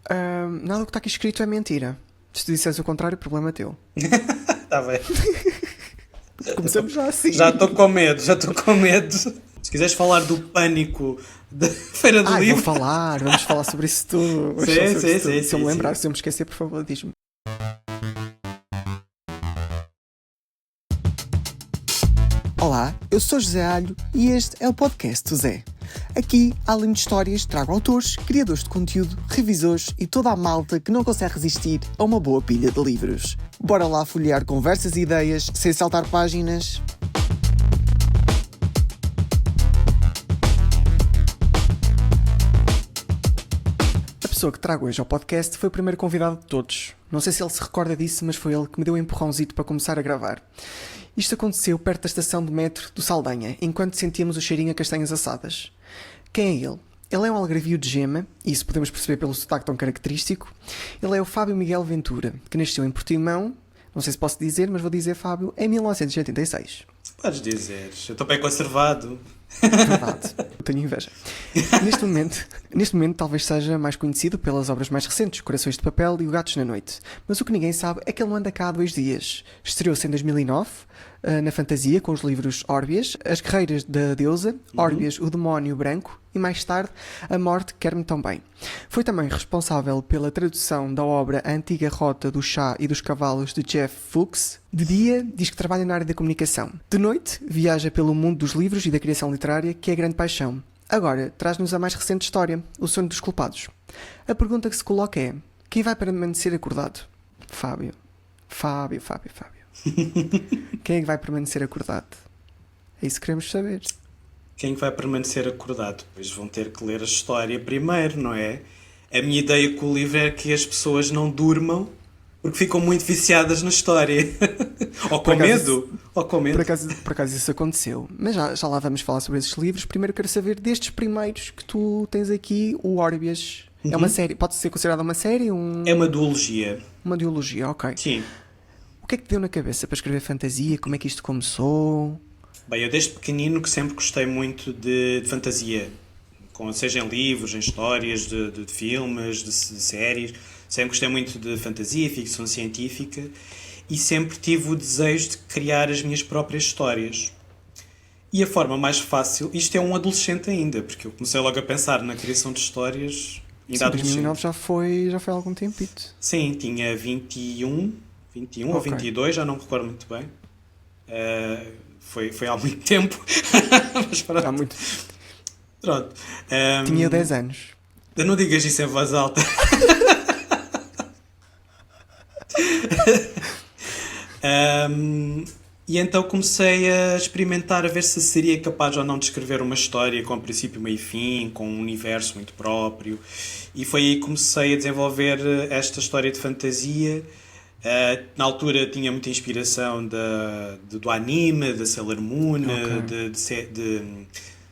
Nada do que está aqui escrito é mentira. Se tu disseres o contrário, o problema é teu. Está bem. Começamos já assim. Já estou com medo, já estou com medo. Se quiseres falar do pânico da Feira do Livro. Vamos falar sobre isso tudo. Sim. Se eu me lembrar, se eu me esquecer, por favor, diz-me. Olá, eu sou José Alho e este é o podcast do Zé. Aqui, além de histórias, trago autores, criadores de conteúdo, revisores e toda a malta que não consegue resistir a uma boa pilha de livros. Bora lá folhear conversas e ideias sem saltar páginas? A pessoa que trago hoje ao podcast foi o primeiro convidado de todos. Não sei se ele se recorda disso, mas foi ele que me deu um empurrãozito para começar a gravar. Isto aconteceu perto da estação de metro do Saldanha, enquanto sentíamos o cheirinho a castanhas assadas. Quem é ele? Ele é um algarvio de gema, e isso podemos perceber pelo sotaque tão característico. Ele é o Fábio Miguel Ventura, que nasceu em Portimão, não sei se posso dizer, mas vou dizer Fábio, em 1986. Podes dizer, eu estou bem conservado. Verdade, eu tenho inveja. Neste momento talvez seja mais conhecido pelas obras mais recentes, Corações de Papel e O Gatos na Noite. Mas o que ninguém sabe é que ele não anda cá há 2 dias. Estreou-se em 2009, na fantasia, com os livros Órbias, As Guerreiras da Deusa, Órbias, O Demónio Branco e, mais tarde, A Morte Quer-me Tão Bem. Foi também responsável pela tradução da obra A Antiga Rota do Chá e dos Cavalos de Jeff Fuchs. De dia, diz que trabalha na área da comunicação. De noite, viaja pelo mundo dos livros e da criação literária, que é a grande paixão. Agora, traz-nos a mais recente história, O Sonho dos Culpados. A pergunta que se coloca é: quem vai permanecer acordado? Fábio. Quem é que vai permanecer acordado? É isso que queremos saber. Quem vai permanecer acordado? Pois vão ter que ler a história primeiro, não é? A minha ideia com o livro é que as pessoas não durmam porque ficam muito viciadas na história. Ou com medo. Por acaso isso aconteceu. Mas já lá vamos falar sobre esses livros. Primeiro quero saber destes primeiros que tu tens aqui, o Órbias. É uma série, pode ser considerada uma série? É uma duologia. Uma duologia, ok. Sim. O que é que te deu na cabeça para escrever fantasia? Como é que isto começou? Bem, eu desde pequenino que sempre gostei muito de fantasia. Seja em livros, em histórias, de filmes, de séries. Sempre gostei muito de fantasia, ficção científica. E sempre tive o desejo de criar as minhas próprias histórias. E a forma mais fácil... Isto é um adolescente ainda, porque eu comecei logo a pensar na criação de histórias ainda adolescente. 2009 já foi há algum tempito. Sim, tinha 21 okay. Ou 22, já não me recordo muito bem. Foi há muito tempo. Mas pronto. Há muito. Pronto. Tinha 10 anos. Não digas isso em voz alta. E então comecei a experimentar, a ver se seria capaz ou não de escrever uma história com princípio, meio e fim, com um universo muito próprio. E foi aí que comecei a desenvolver esta história de fantasia. Na altura tinha muita inspiração do anime, da Sailor Moon, okay. de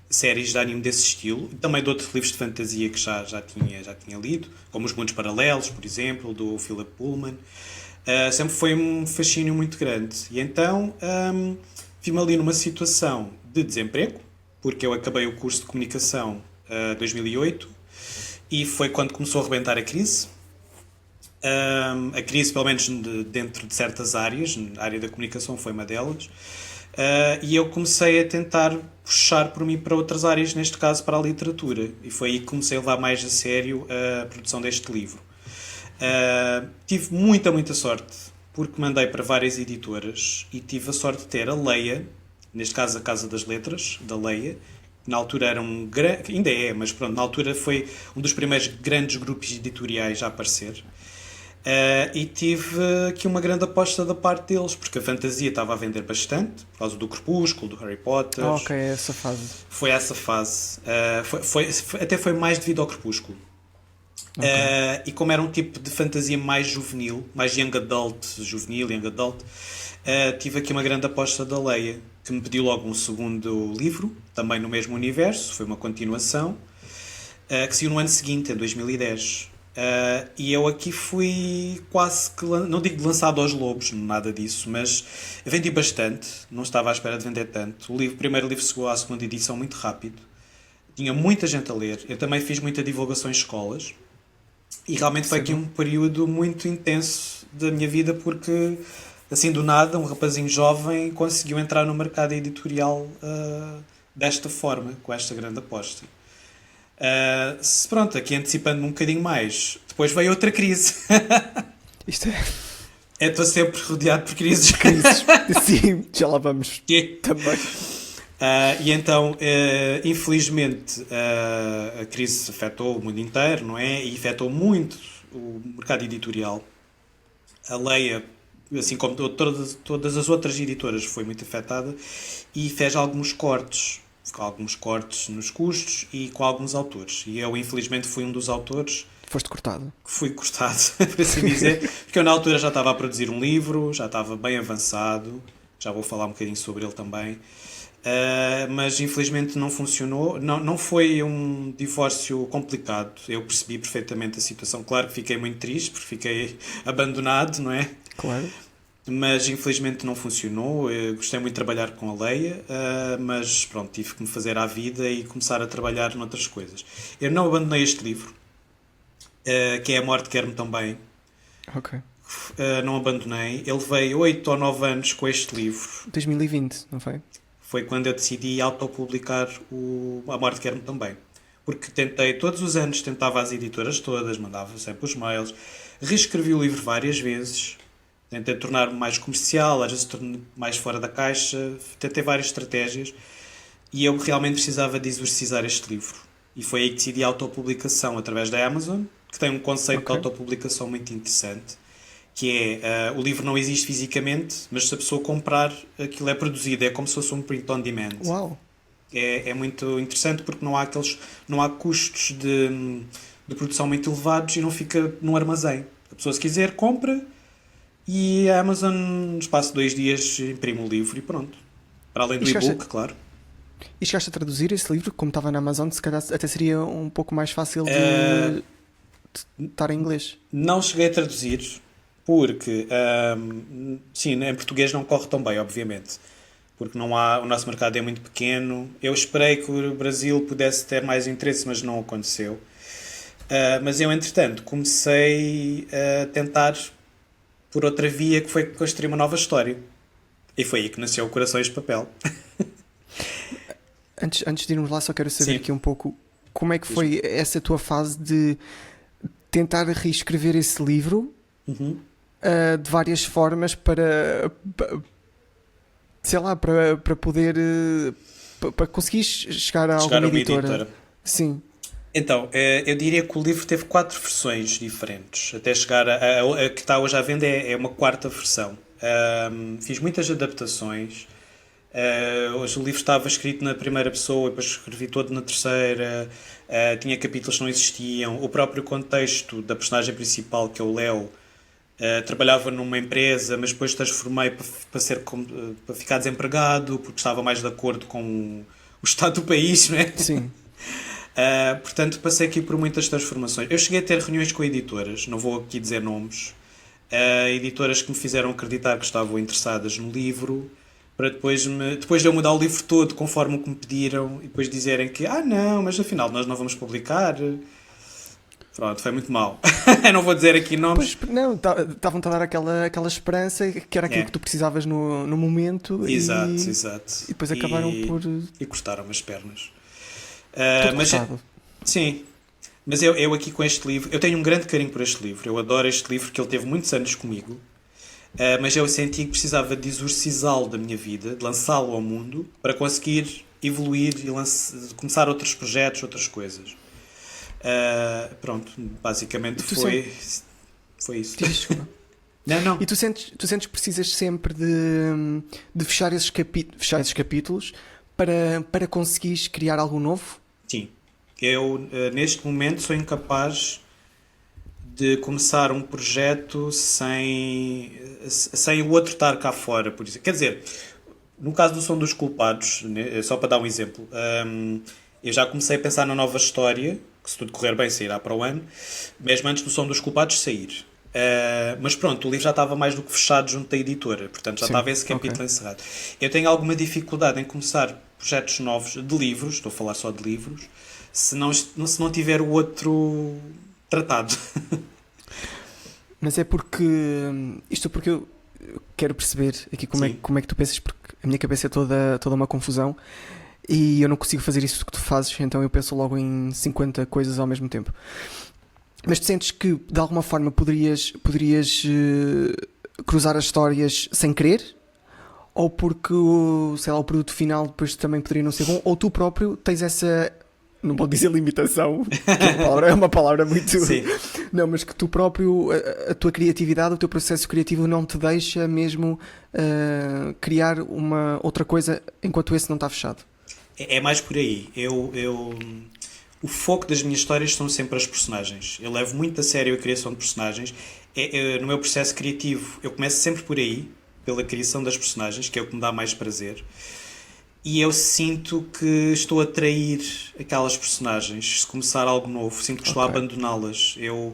séries de anime desse estilo, e também de outros livros de fantasia que já tinha lido, como Os Mundos Paralelos, por exemplo, do Philip Pullman. Sempre foi um fascínio muito grande. E então vi-me ali numa situação de desemprego, porque eu acabei o curso de comunicação em 2008, e foi quando começou a rebentar a crise. A crise, pelo menos dentro de certas áreas, a área da comunicação foi uma delas, e eu comecei a tentar puxar por mim para outras áreas, neste caso para a literatura, e foi aí que comecei a levar mais a sério a produção deste livro. Tive muita sorte, porque mandei para várias editoras e tive a sorte de ter a Leia, neste caso a Casa das Letras, da Leia, que na altura era ainda é, mas pronto, na altura foi um dos primeiros grandes grupos editoriais a aparecer. E tive aqui uma grande aposta da parte deles, porque a fantasia estava a vender bastante, por causa do Crepúsculo, do Harry Potter. Ok, essa fase. Foi essa fase. Até foi mais devido ao Crepúsculo. Okay. E como era um tipo de fantasia mais juvenil, mais young adult, tive aqui uma grande aposta da Leia, que me pediu logo um segundo livro, também no mesmo universo, foi uma continuação, que saiu no ano seguinte, em 2010. E eu aqui fui quase que, não digo lançado aos lobos, nada disso, mas vendi bastante, não estava à espera de vender tanto. O primeiro livro chegou à segunda edição muito rápido, tinha muita gente a ler, eu também fiz muita divulgação em escolas, E realmente foi aqui um período muito intenso da minha vida, porque assim do nada um rapazinho jovem conseguiu entrar no mercado editorial desta forma, com esta grande aposta. Pronto, aqui antecipando-me um bocadinho mais, depois veio outra crise. Isto é... Estou sempre rodeado por crises. Sim, já lá vamos também. E então, infelizmente, a crise afetou o mundo inteiro, não é? E afetou muito o mercado editorial. A Leia, assim como todas as outras editoras, foi muito afetada e fez alguns cortes nos custos e com alguns autores. E eu, infelizmente, fui um dos autores. Foste cortado. Que fui cortado, por assim dizer, porque eu na altura já estava a produzir um livro, já estava bem avançado, já vou falar um bocadinho sobre ele também. Mas infelizmente não funcionou. Não foi um divórcio complicado. Eu percebi perfeitamente a situação. Claro que fiquei muito triste porque fiquei abandonado, não é? Claro. Mas infelizmente não funcionou. Eu gostei muito de trabalhar com a Leia, mas pronto, tive que me fazer à vida e começar a trabalhar noutras coisas. Eu não abandonei este livro, que é A Morte Quer-me Também. Ok. Não abandonei. Ele veio 8 ou 9 anos com este livro. 2020, não foi? Foi quando eu decidi autopublicar A Morte Quer-me Também. Porque todos os anos tentava às editoras todas, mandava sempre os mails, reescrevi o livro várias vezes, tentei tornar-me mais comercial, às vezes tornar-me mais fora da caixa, tentei várias estratégias e eu realmente precisava de exorcizar este livro. E foi aí que decidi a autopublicação através da Amazon, que tem um conceito de autopublicação muito interessante, que é, o livro não existe fisicamente, mas se a pessoa comprar, aquilo é produzido, é como se fosse um print on demand. Uau! É muito interessante porque não há custos de produção muito elevados e não fica num armazém. A pessoa, se quiser, compra e a Amazon, no espaço de 2 dias, imprime o livro e pronto. Para além do e-book, claro. E chegaste a traduzir esse livro? Como estava na Amazon, se calhar até seria um pouco mais fácil de estar em inglês. Não cheguei a traduzir porque, sim, em português não corre tão bem, obviamente. Porque o nosso mercado é muito pequeno. Eu esperei que o Brasil pudesse ter mais interesse, mas não aconteceu. Mas eu, entretanto, comecei a tentar por outra via, que foi construir uma nova história. E foi aí que nasceu o Corações de Papel. Antes de irmos lá, só quero saber aqui um pouco como é que foi essa tua fase de tentar reescrever esse livro de várias formas para sei lá, para poder para conseguir chegar a alguma editora. Sim. Então, eu diria que o livro teve 4 versões diferentes, até chegar a que está hoje à venda é uma 4ª versão. Fiz muitas adaptações. Hoje o livro estava escrito na primeira pessoa, depois escrevi todo na terceira. Tinha capítulos que não existiam. O próprio contexto da personagem principal, que é o Léo, trabalhava numa empresa, mas depois transformei para ficar desempregado, porque estava mais de acordo com o estado do país, não é? Sim. Portanto, passei aqui por muitas transformações. Eu cheguei a ter reuniões com editoras, não vou aqui dizer nomes, editoras que me fizeram acreditar que estavam interessadas no livro, para depois de eu mudar o livro todo conforme o que me pediram, e depois dizerem que, não, mas afinal nós não vamos publicar. Pronto, foi muito mau. Eu não vou dizer aqui nomes. Pois, não, estavam-te a dar aquela esperança que era aquilo que tu precisavas no momento. Exato. E depois acabaram por... E cortaram-me as pernas. Mas sim, mas eu aqui com este livro, eu tenho um grande carinho por este livro, eu adoro este livro, que ele teve muitos anos comigo, mas eu senti que precisava de exorcizá-lo da minha vida, de lançá-lo ao mundo, para conseguir evoluir e começar outros projetos, outras coisas. Pronto, basicamente foi isso. Não. E tu sentes que precisas sempre de fechar esses capítulos para conseguires criar algo novo? Sim. Eu, neste momento, sou incapaz de começar um projeto sem o outro estar cá fora, por isso. Quer dizer, no caso do Som dos Culpados, só para dar um exemplo, eu já comecei a pensar na nova história, que se tudo correr bem sairá para o ano, mesmo antes do Som dos Culpados sair. Mas pronto, o livro já estava mais do que fechado junto da editora, portanto já estava esse capítulo encerrado. Eu tenho alguma dificuldade em começar projetos novos de livros, estou a falar só de livros, se não tiver o outro tratado. Mas é porque. Isto porque eu quero perceber aqui como é que tu pensas, porque a minha cabeça é toda uma confusão e eu não consigo fazer isso que tu fazes, então eu penso logo em 50 coisas ao mesmo tempo. Mas tu sentes que de alguma forma poderias cruzar as histórias sem querer? Ou porque sei lá, o produto final depois também poderia não ser bom? Ou tu próprio tens essa. Não pode dizer limitação, que é uma palavra muito. Sim. Não, mas que tu próprio, a tua criatividade, o teu processo criativo não te deixa mesmo criar uma outra coisa enquanto esse não está fechado. É mais por aí. O foco das minhas histórias são sempre as personagens. Eu levo muito a sério a criação de personagens. No meu processo criativo, eu começo sempre por aí, pela criação das personagens, que é o que me dá mais prazer. E eu sinto que estou a trair aquelas personagens. Se começar algo novo, sinto que estou a abandoná-las. Eu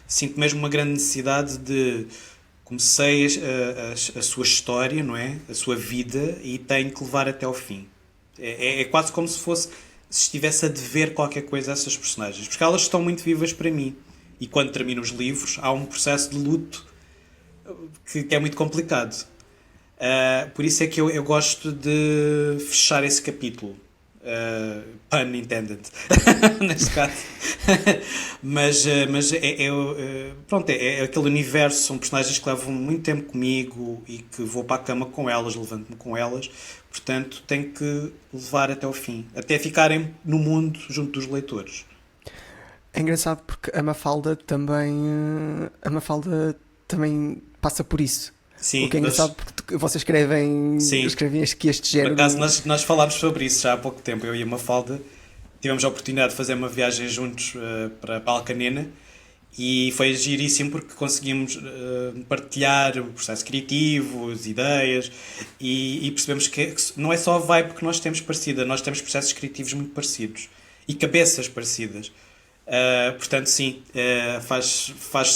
sinto mesmo uma grande necessidade de... Comecei a sua história, não é? A sua vida, e tenho que levar até ao fim. É quase como se estivesse a dever qualquer coisa a essas personagens. Porque elas estão muito vivas para mim. E quando termino os livros, há um processo de luto que é muito complicado. Por isso é que eu gosto de fechar esse capítulo. Pun intended. Neste caso. mas pronto, é aquele universo, são personagens que levam muito tempo comigo e que vou para a cama com elas, levanto-me com elas, portanto tenho que levar até ao fim, até ficarem no mundo junto dos leitores. É engraçado porque a Mafalda também passa por isso. Sim, o que é engraçado porque vocês escrevem aqui este género. Por acaso nós falámos sobre isso já há pouco tempo, eu e a Mafalda tivemos a oportunidade de fazer uma viagem juntos para Alcanena e foi giríssimo porque conseguimos partilhar o processo criativo, as ideias e percebemos que não é só a vibe que nós temos parecida, nós temos processos criativos muito parecidos e cabeças parecidas. Portanto, sim,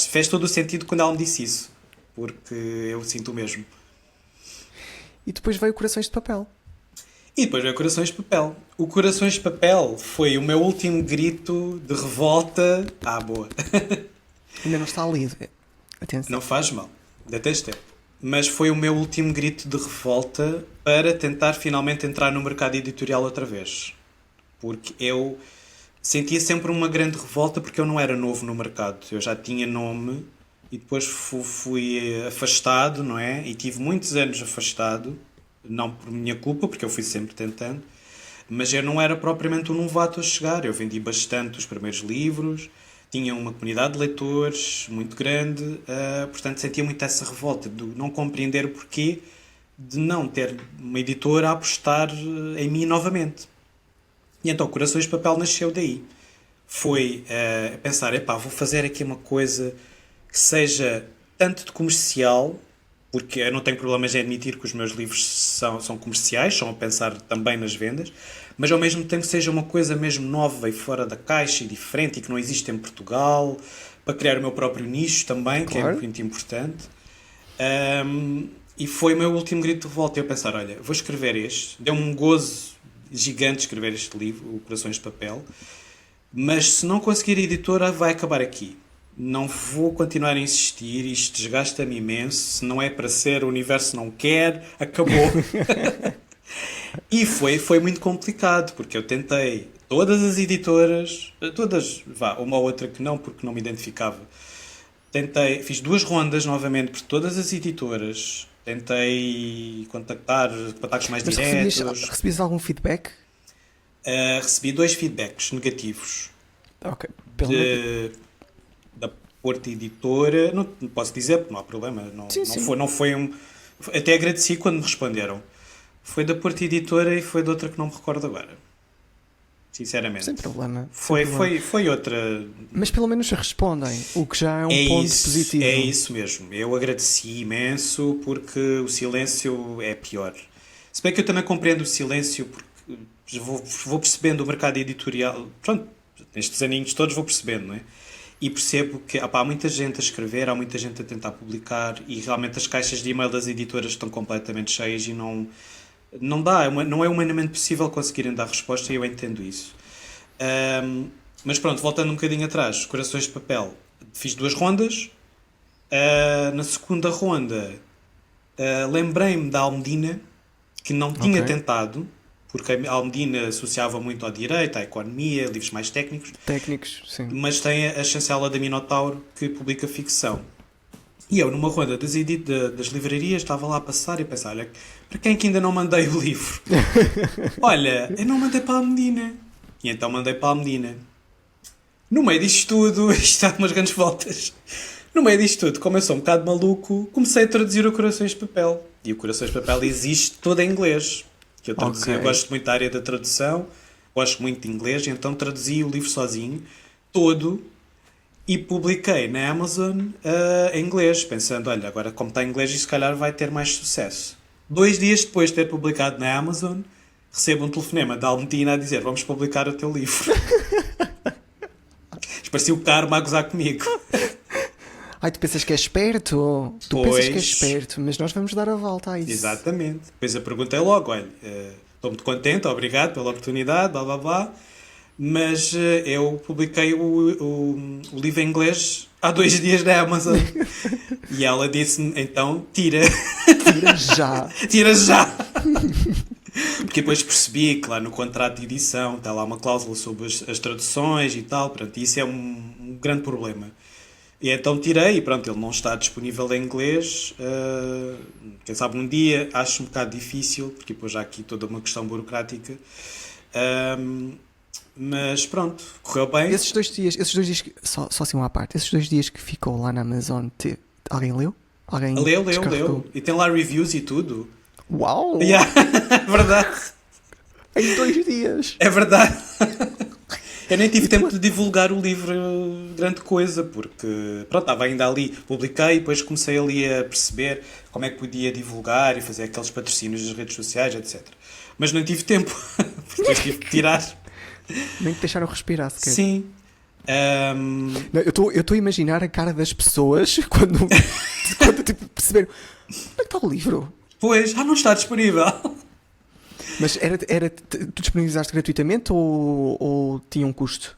fez todo o sentido quando ela me disse isso. Porque eu sinto o mesmo. E depois veio Corações de Papel. E depois veio Corações de Papel. O Corações de Papel foi o meu último grito de revolta. Boa. Ainda não está lido. Atenção. Não faz mal. Ainda tens tempo. Mas foi o meu último grito de revolta para tentar finalmente entrar no mercado editorial outra vez. Porque eu sentia sempre uma grande revolta porque eu não era novo no mercado. Eu já tinha nome... E depois fui afastado, não é? E tive muitos anos afastado, não por minha culpa, porque eu fui sempre tentando, mas eu não era propriamente um novato a chegar. Eu vendi bastante os primeiros livros, tinha uma comunidade de leitores muito grande, portanto sentia muito essa revolta de não compreender o porquê de não ter uma editora a apostar em mim novamente. E então Corações de Papel nasceu daí. Foi pensar, vou fazer aqui uma coisa... que seja tanto de comercial, porque eu não tenho problemas em admitir que os meus livros são comerciais, são a pensar também nas vendas, mas ao mesmo tempo que seja uma coisa mesmo nova e fora da caixa e diferente e que não existe em Portugal, para criar o meu próprio nicho também, claro. Que é muito importante. E foi o meu último grito de revolta. Eu pensar, olha, vou escrever este. Deu-me um gozo gigante escrever este livro, o Corações de Papel, mas se não conseguir a editora, vai acabar aqui. Não vou continuar a insistir, isto desgasta-me imenso, se não é para ser, o universo não quer, acabou. E foi muito complicado, porque eu tentei todas as editoras, uma ou outra que não, porque não me identificava. Fiz 2 rondas novamente por todas as editoras, tentei contactos mais diretos. Recebias algum feedback? Recebi 2 feedbacks negativos. Ok. Da Porta Editora, não posso dizer porque não há problema, não foi até agradeci quando me responderam. Foi da Porta Editora e foi de outra que não me recordo agora, sinceramente. Sem problema. Foi outra. Mas pelo menos respondem, o que já é um ponto positivo. É isso mesmo, eu agradeci imenso porque o silêncio é pior. Se bem que eu também compreendo o silêncio porque vou percebendo o mercado editorial, pronto, nestes aninhos todos vou percebendo, não é? E percebo que há muita gente a escrever, há muita gente a tentar publicar e realmente as caixas de e-mail das editoras estão completamente cheias e não é humanamente possível conseguirem dar resposta e eu entendo isso. Mas pronto, voltando um bocadinho atrás, Corações de Papel, fiz 2 rondas. Na segunda ronda, lembrei-me da Almedina, que não tinha Ok. tentado, porque a Almedina associava muito ao direito, à economia, livros mais técnicos, Técnicos, sim. mas tem a chancela da Minotauro, que publica ficção. E eu, numa ronda das livrarias, estava lá a passar e a pensar, olha, para quem que ainda não mandei o livro? Olha, eu não mandei para a Almedina. E então mandei para a Almedina. No meio disto tudo, isto dá umas grandes voltas. No meio disto tudo, como eu sou um bocado maluco, comecei a traduzir o Corações de Papel. E o Corações de Papel existe todo em inglês. Que eu traduzi, Ok. eu gosto muito da área da tradução, gosto muito de inglês, e então traduzi o livro sozinho, todo, e publiquei na Amazon em inglês, pensando, olha, agora como está em inglês, isto se calhar vai ter mais sucesso. 2 dias depois de ter publicado na Amazon, recebo um telefonema da Almedina a dizer, vamos publicar o teu livro. Parecia o Karma a gozar comigo. Ai, tu pensas que é esperto? Tu Pois. pensas que é esperto, mas nós vamos dar a volta a isso. Exatamente. Depois eu perguntei logo, olha, estou muito contente, obrigado pela oportunidade, blá blá blá, mas eu publiquei o livro em inglês há 2 dias na Amazon. E ela disse-me, então, tira. Tira já. Tira já! Porque depois percebi que lá no contrato de edição está lá uma cláusula sobre as traduções e tal, pronto, isso é um grande problema. E então tirei e pronto, ele não está disponível em inglês. Quem sabe um dia, acho um bocado difícil, porque depois já há aqui toda uma questão burocrática. Mas pronto, correu bem. Esses 2 dias, só assim uma à parte, esses 2 dias que ficou lá na Amazon, alguém leu? Alguém Leu. descarregou? E tem lá reviews e tudo. Uau! Yeah, é verdade. Em 2 dias! É verdade. Eu nem tive tempo de divulgar o livro grande coisa, porque pronto, estava ainda ali, publiquei e depois comecei ali a perceber como é que podia divulgar e fazer aqueles patrocínios das redes sociais, etc. Mas não tive tempo, porque depois tive que tirar. Nem te deixaram respirar sequer. Sim. Não, eu estou a imaginar a cara das pessoas quando tipo, perceberam onde é que está o livro? Pois, não está disponível. Mas tu disponibilizaste gratuitamente ou tinha um custo?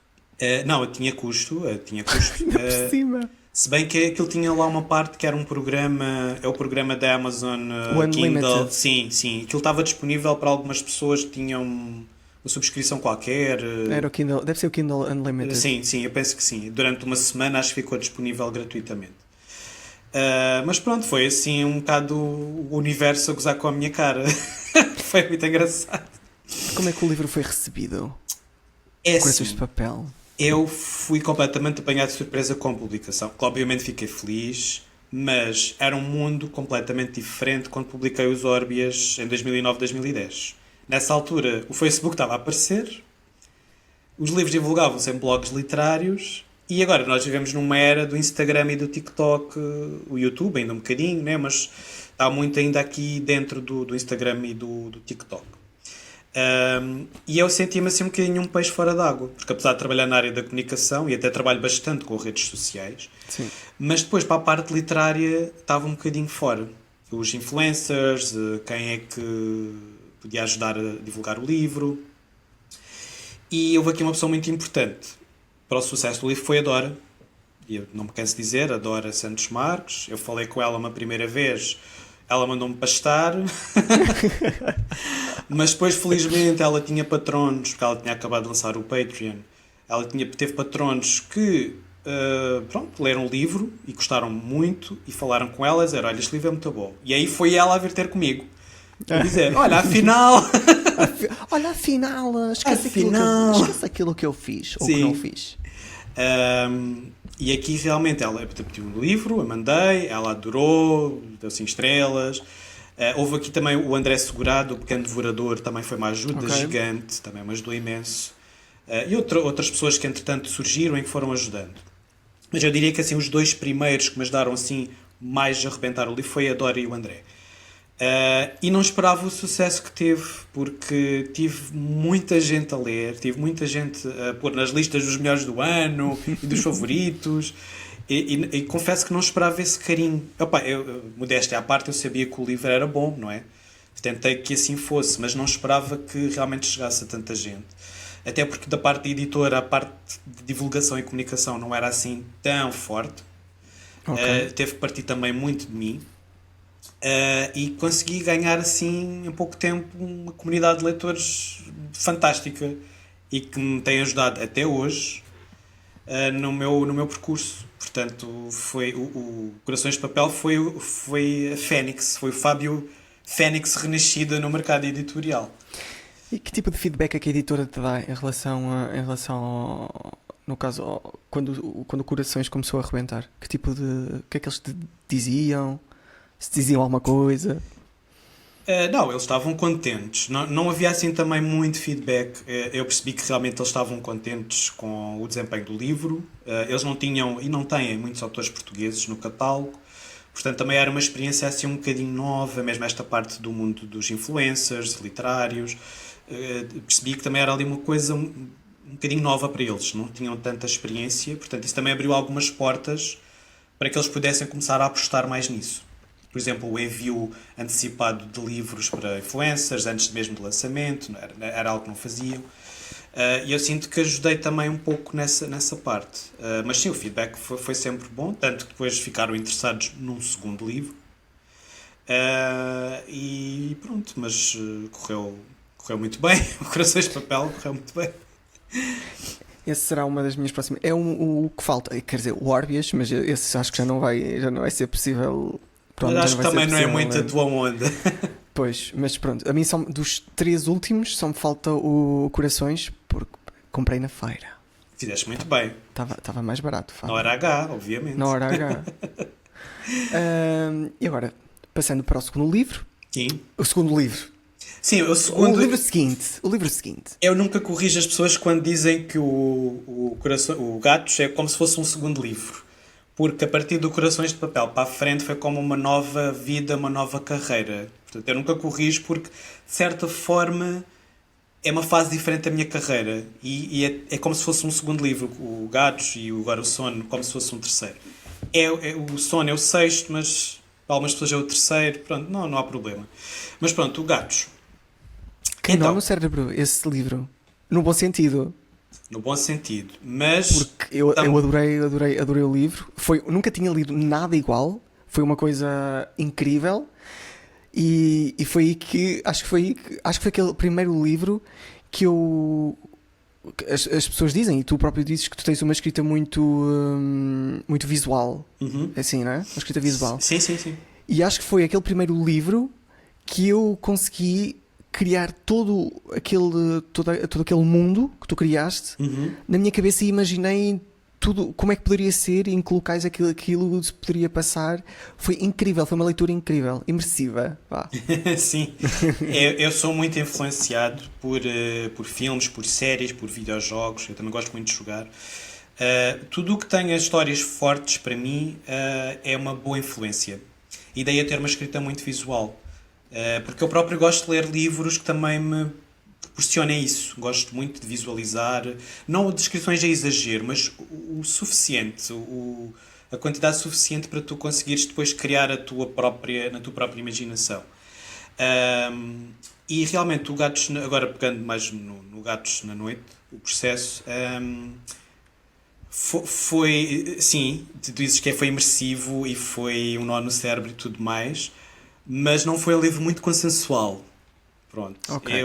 Não, tinha custo. Tinha custo. Ainda por cima. Se bem que aquilo tinha lá uma parte que era um programa, é o programa da Amazon O Unlimited. Kindle. Sim. Aquilo estava disponível para algumas pessoas que tinham uma subscrição qualquer. Era o Kindle, deve ser o Kindle Unlimited. Sim, eu penso que sim. Durante uma semana acho que ficou disponível gratuitamente. Mas pronto, foi assim um bocado o universo a gozar com a minha cara. Foi muito engraçado. Como é que o livro foi recebido? É Corações assim, de papel. eu fui completamente apanhado de surpresa com a publicação. Que, obviamente fiquei feliz, mas era um mundo completamente diferente quando publiquei os Órbias em 2009, 2010. Nessa altura, o Facebook estava a aparecer, os livros divulgavam-se em blogs literários, e agora nós vivemos numa era do Instagram e do TikTok, o YouTube ainda um bocadinho, né? Mas está muito ainda aqui dentro do Instagram e do TikTok. E eu sentia-me assim um bocadinho um peixe fora d'água, porque apesar de trabalhar na área da comunicação e até trabalho bastante com redes sociais, Sim. mas depois para a parte literária estava um bocadinho fora. Os influencers, quem é que podia ajudar a divulgar o livro. E houve aqui uma pessoa muito importante para o sucesso do livro, foi a Dora. E eu não me canso de dizer, a Dora Santos Marques. Eu falei com ela uma primeira vez, ela mandou-me pastar. Mas depois, felizmente, ela tinha patronos, porque ela tinha acabado de lançar o Patreon. Teve patronos que leram o livro e gostaram muito e falaram com ela a dizer, olha, este livro é muito bom. E aí foi ela a vir ter comigo. A dizer, olha, afinal... Olha, afinal, esquece aquilo que eu fiz ou que Sim. não fiz. E aqui realmente ela pediu um livro, eu mandei, ela adorou, deu 5 estrelas. Houve aqui também o André Segurado, o Pequeno Devorador, também foi uma ajuda gigante, também me ajudou imenso. E outras pessoas que entretanto surgiram e que foram ajudando. Mas eu diria que assim, os 2 primeiros que me ajudaram assim, mais a arrebentar o livro foi a Dora e o André. E não esperava o sucesso que teve, porque tive muita gente a ler, tive muita gente a pôr nas listas dos melhores do ano e dos favoritos, e confesso que não esperava esse carinho. Modéstia à parte, eu sabia que o livro era bom, não é? Tentei que assim fosse, mas não esperava que realmente chegasse a tanta gente. até porque da parte da editora a parte de divulgação e comunicação não era assim tão forte. Teve que partir também muito de mim. E consegui ganhar assim em pouco tempo uma comunidade de leitores fantástica e que me tem ajudado até hoje no meu percurso. Portanto, foi o Corações de Papel foi a Fênix, foi o Fábio Fênix renascida no mercado editorial. E que tipo de feedback é que a editora te dá em relação no caso, quando o Corações começou a arrebentar? O que é que eles te diziam? Se diziam alguma coisa? Não, eles estavam contentes. Não havia assim também muito feedback. Eu percebi que realmente eles estavam contentes com o desempenho do livro. Eles não tinham e não têm muitos autores portugueses no catálogo. Portanto, também era uma experiência assim um bocadinho nova, mesmo esta parte do mundo dos influencers, literários. Percebi que também era ali uma coisa um bocadinho nova para eles. Não tinham tanta experiência. Portanto, isso também abriu algumas portas para que eles pudessem começar a apostar mais nisso. Por exemplo, o envio antecipado de livros para influencers, antes mesmo do lançamento, era algo que não faziam. E eu sinto que ajudei também um pouco nessa parte. Mas sim, o feedback foi sempre bom, tanto que depois ficaram interessados num segundo livro. E pronto, mas correu muito bem. O Corações de Papel correu muito bem. Esse será uma das minhas próximas. É o que falta, quer dizer, o Orbias, mas esse acho que já não vai ser possível. Pronto, mas acho que também não é muito a tua onda. Pois, mas pronto, a mim dos 3 últimos só me falta o Corações, porque comprei na feira. Fizeste muito bem. Estava mais barato. Na hora H, obviamente. Na hora H. E agora, passando para o segundo livro. Sim. O segundo livro. Sim, o segundo... O livro seguinte. Eu nunca corrijo as pessoas quando dizem que o Gatos é como se fosse um segundo livro. Porque a partir do Corações de Papel para a frente foi como uma nova vida, uma nova carreira. Portanto, eu nunca corrijo porque, de certa forma, é uma fase diferente da minha carreira. E é como se fosse um segundo livro. O Gatos e agora o Sono, como se fosse um terceiro. O Sono é o sexto, mas para algumas pessoas é o terceiro. Pronto, não há problema. Mas pronto, o Gatos. Que nó no cérebro, esse livro. No bom sentido. No bom sentido, mas... Porque eu adorei o livro. Nunca tinha lido nada igual. Foi uma coisa incrível. E foi aí que... Acho que foi aquele primeiro livro que eu... As pessoas dizem, e tu próprio dizes que tu tens uma escrita muito visual. Assim, não é? Uma escrita visual. Sim. E acho que foi aquele primeiro livro que eu consegui criar todo aquele mundo que tu criaste na minha cabeça e imaginei tudo, como é que poderia ser, em que locais aquilo se poderia passar. Foi incrível, foi uma leitura incrível, imersiva. Sim, eu sou muito influenciado por filmes, por séries, por videojogos. Eu também gosto muito de jogar. Tudo o que tenha histórias fortes para mim é uma boa influência. E daí a ter uma escrita muito visual. Porque eu próprio gosto de ler livros que também me proporcionem isso. Gosto muito de visualizar, não descrições a exagero, mas o suficiente, a quantidade suficiente para tu conseguires depois criar na tua própria imaginação. E realmente o Gatos, agora pegando mais no Gatos na Noite, o processo foi, sim, tu dizes que foi imersivo e foi um nó no cérebro e tudo mais, mas não foi um livro muito consensual. Pronto. Okay.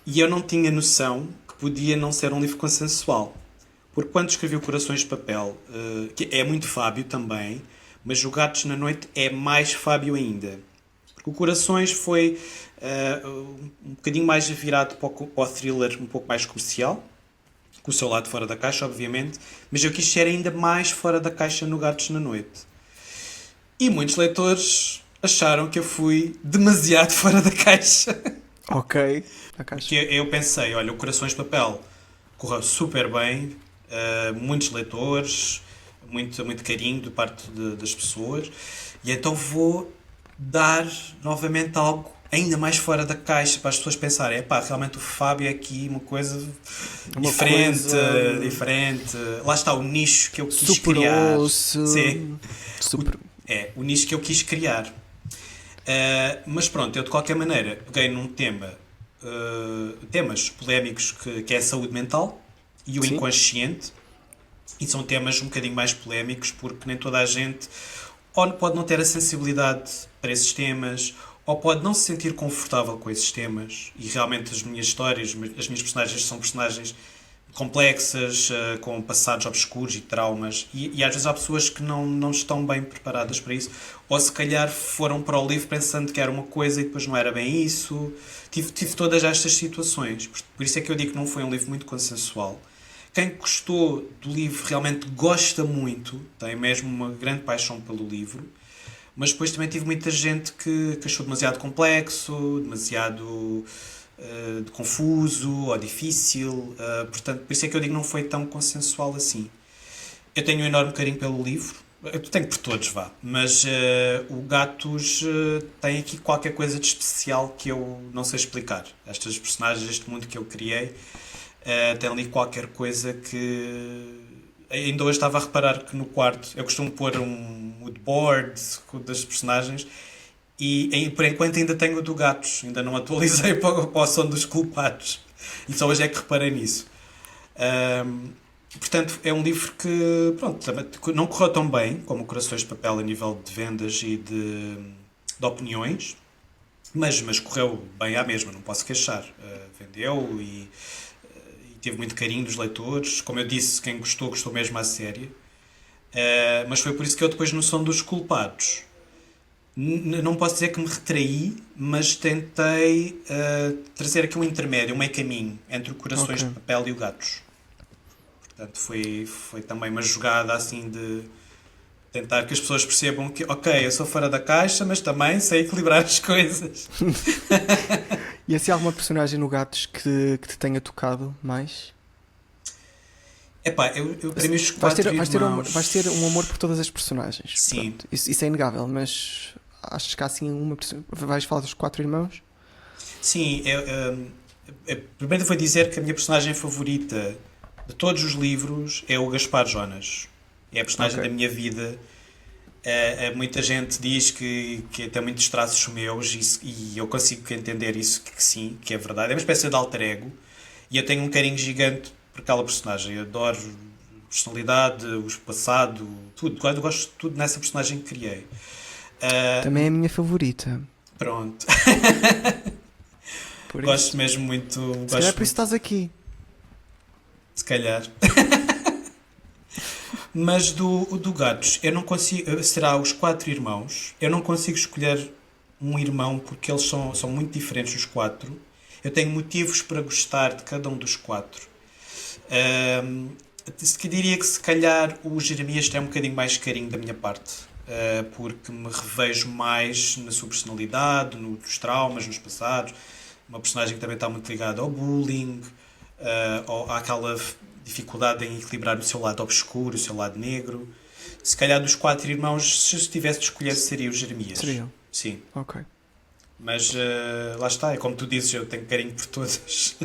Eu não tinha noção que podia não ser um livro consensual. Porque quando escrevi o Corações de Papel, que é muito Fábio também, mas o Gatos na Noite é mais Fábio ainda. Porque o Corações foi um bocadinho mais virado para o thriller um pouco mais comercial, com o seu lado fora da caixa, obviamente, mas eu quis ser ainda mais fora da caixa no Gatos na Noite. E muitos leitores acharam que eu fui demasiado fora da caixa. Ok. Porque eu pensei, olha, o Corações de Papel correu super bem, muitos leitores, muito carinho de parte das pessoas, e então vou dar novamente algo ainda mais fora da caixa para as pessoas pensarem, realmente o Fábio é aqui uma coisa diferente. Lá está o nicho que eu quis criar. Sim. O nicho que eu quis criar. Mas pronto, eu de qualquer maneira peguei num tema temas polémicos que é a saúde mental e o Sim. inconsciente, e são temas um bocadinho mais polémicos porque nem toda a gente ou pode não ter a sensibilidade para esses temas, ou pode não se sentir confortável com esses temas. E realmente as minhas histórias, as minhas personagens são personagens complexas, com passados obscuros e traumas, e às vezes há pessoas que não estão bem preparadas para isso, ou se calhar foram para o livro pensando que era uma coisa e depois não era bem isso. Tive todas estas situações, por isso é que eu digo que não foi um livro muito consensual. Quem gostou do livro realmente gosta muito, tem mesmo uma grande paixão pelo livro, mas depois também tive muita gente que achou demasiado complexo, demasiado confuso ou difícil, portanto, por isso é que eu digo que não foi tão consensual assim. Eu tenho um enorme carinho pelo livro, eu tenho por todos, vá, mas o Gatos tem aqui qualquer coisa de especial que eu não sei explicar. Estas personagens, este mundo que eu criei, tem ali qualquer coisa que... Ainda hoje estava a reparar que no quarto eu costumo pôr um moodboard das personagens e por enquanto ainda tenho o do Gatos, ainda não atualizei para o som dos culpados. E só hoje é que reparei nisso. Portanto, é um livro que, pronto, não correu tão bem como o Corações de Papel a nível de vendas e de opiniões, mas correu bem à mesma, não posso queixar. Vendeu e teve muito carinho dos leitores. Como eu disse, quem gostou, gostou mesmo à série. Mas foi por isso que eu depois, no Som dos Culpados, não posso dizer que me retraí, mas tentei trazer aqui um intermédio, um meio caminho entre o Corações de Papel e o Gatos. Portanto, foi também uma jogada assim de tentar que as pessoas percebam que, ok, eu sou fora da caixa, mas também sei equilibrar as coisas. E assim, alguma personagem no Gatos que te tenha tocado mais? Epá, eu para mim os quatro irmãos... Vais ter um amor por todas as personagens. Sim. Pronto, isso é inegável, mas achas que há assim uma personagem... Vais falar dos 4 irmãos? Sim, primeiro vou dizer que a minha personagem favorita de todos os livros é o Gaspar Jonas. É a personagem da minha vida. Muita gente diz que tem muitos traços meus e eu consigo entender isso, que sim, que é verdade. É uma espécie de alter ego e eu tenho um carinho gigante por aquela personagem. Eu adoro a personalidade, o passado, tudo. Eu gosto de tudo nessa personagem que criei. Também é a minha favorita. Pronto. Gosto mesmo muito. Se calhar é por isso estás aqui. Se calhar. Mas do Gatos, eu não consigo... Será os 4 irmãos. Eu não consigo escolher um irmão porque eles são muito diferentes os 4. Eu tenho motivos para gostar de cada um dos 4. Diria que se calhar o Jeremias tem um bocadinho mais carinho da minha parte. Porque me revejo mais na sua personalidade, nos traumas, nos passados. Uma personagem que também está muito ligada ao bullying, ou àquela dificuldade em equilibrar o seu lado obscuro, o seu lado negro. Se calhar dos 4 irmãos, se tivesse de escolher, seria o Jeremias. Seria? Sim. Ok. Mas lá está, é como tu dizes, eu tenho carinho por todas.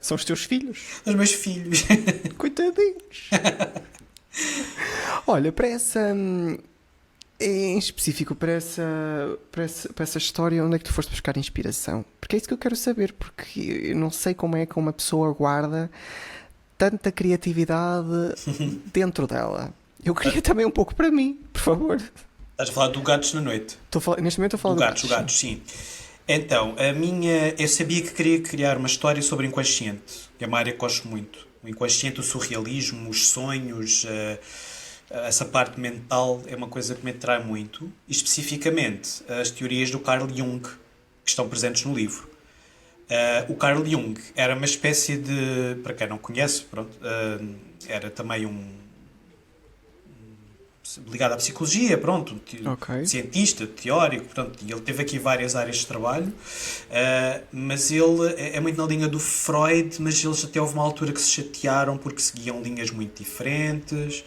São os teus filhos. Os meus filhos. Coitadinhos. Olha, para essa... Em específico, para essa história, onde é que tu foste buscar inspiração? Porque é isso que eu quero saber, porque eu não sei como é que uma pessoa guarda tanta criatividade dentro dela. Eu queria também um pouco para mim, por favor. Estás a falar do Gatos na Noite? Neste momento estou a falar do Gatos. O Gatos, sim. Então, eu sabia que queria criar uma história sobre o inconsciente, que é uma área que gosto muito. O inconsciente, o surrealismo, os sonhos, essa parte mental é uma coisa que me atrai muito. E especificamente as teorias do Carl Jung, que estão presentes no livro. O Carl Jung era uma espécie de... Para quem não conhece, pronto, era também ligado à psicologia, pronto, cientista, teórico, pronto, e ele teve aqui várias áreas de trabalho, mas ele é muito na linha do Freud, mas eles até houve uma altura que se chatearam porque seguiam linhas muito diferentes,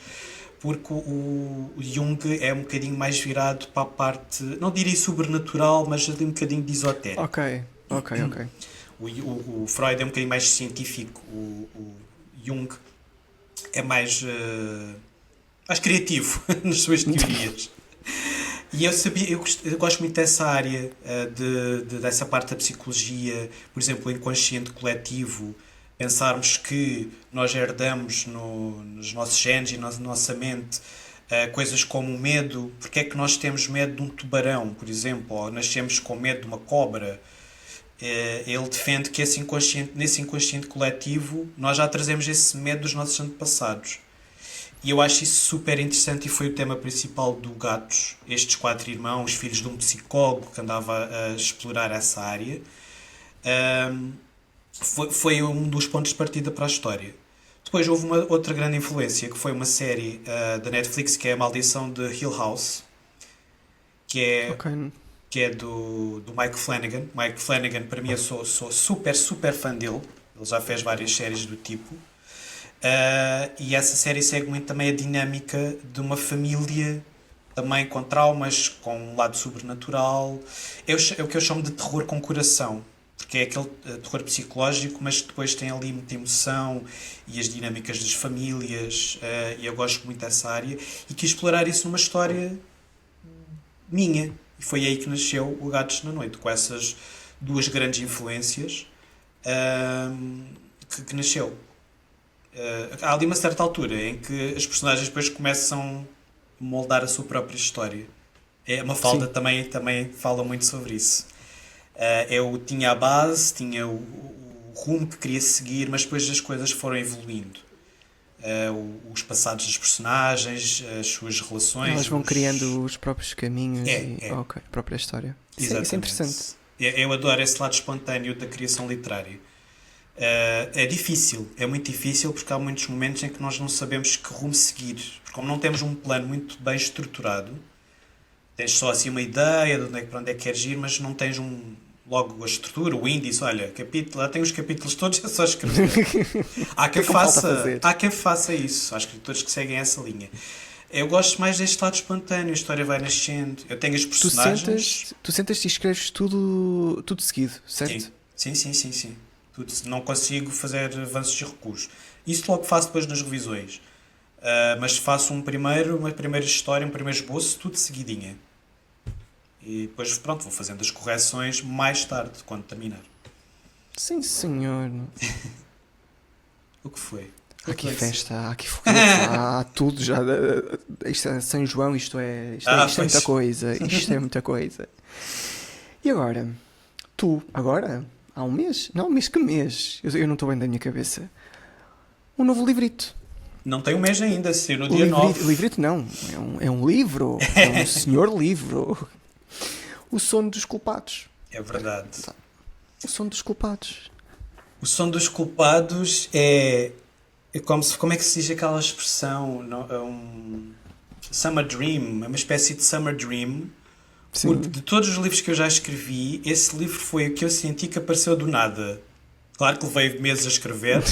porque o Jung é um bocadinho mais virado para a parte, não diria sobrenatural, mas ali um bocadinho de esotérico. Ok. O Freud é um bocadinho mais científico, o Jung é mais criativo nas suas teorias. E eu sabia, eu gosto muito dessa área, dessa parte da psicologia, por exemplo, o inconsciente coletivo, pensarmos que nós herdamos nos nossos genes e na nossa mente coisas como o medo. Porque é que nós temos medo de um tubarão, por exemplo, ou nascemos com medo de uma cobra? Ele defende que nesse inconsciente coletivo nós já trazemos esse medo dos nossos antepassados. E eu acho isso super interessante e foi o tema principal do Gatos. Estes quatro irmãos, filhos de um psicólogo que andava a explorar essa área. Foi um dos pontos de partida para a história. Depois houve uma outra grande influência, que foi uma série da Netflix, que é A Maldição de Hill House, que é, Ok. que é do Mike Flanagan. Mike Flanagan, para mim, eu sou super, super fã dele. Ele já fez várias séries do tipo. E essa série segue muito também a dinâmica de uma família também com traumas, com um lado sobrenatural. É o que eu chamo de terror com coração, porque é aquele terror psicológico, mas que depois tem ali muita emoção e as dinâmicas das famílias, e eu gosto muito dessa área e quis explorar isso numa história minha. E foi aí que nasceu o Gatos na Noite, com essas duas grandes influências que nasceu. Há ali uma certa altura em que as personagens depois começam a moldar a sua própria história. Uma falda Sim. também fala muito sobre isso. Eu tinha a base, tinha o rumo que queria seguir, mas depois as coisas foram evoluindo. Os passados dos personagens, as suas relações. Elas vão criando os próprios caminhos e. É, Ok, a própria história. Isso é interessante. exatamente. Eu adoro esse lado espontâneo da criação literária. É difícil, é muito difícil porque há muitos momentos em que nós não sabemos que rumo seguir. Porque como não temos um plano muito bem estruturado, tens só assim uma ideia de para onde é que queres ir, mas não tens logo a estrutura, o índice, olha, lá tem os capítulos todos, é só escrever. Há O que é quem que me falta faça, fazer? há quem faça isso, há escritores que seguem essa linha. Eu gosto mais deste lado espontâneo, a história vai nascendo, eu tenho as personagens. Tu sentas e escreves tudo seguido, certo? Sim. Tudo, não consigo fazer avanços e recuos. Isso logo faço depois nas revisões. Mas faço uma primeira história, um primeiro esboço, tudo seguidinha. E depois, pronto, vou fazendo as correções mais tarde, quando terminar. Sim, senhor. O que foi? Há aqui festa, há aqui foguetes, há tudo já. Isto é São João, isto é muita coisa. Isto é muita coisa. E agora? Agora? Há um mês? Não, mês que mês? Eu não estou bem da minha cabeça. Um novo livrito. Não tem um mês ainda, se no dia 9. Livrito não, é um livro. É um senhor livro. O Sono dos Culpados. É verdade. O Sono dos Culpados. O Som dos Culpados é como é que se diz aquela expressão? Summer Dream, é uma espécie de Summer Dream. Sim. Porque de todos os livros que eu já escrevi, esse livro foi o que eu senti que apareceu do nada. Claro que levei meses a escrever,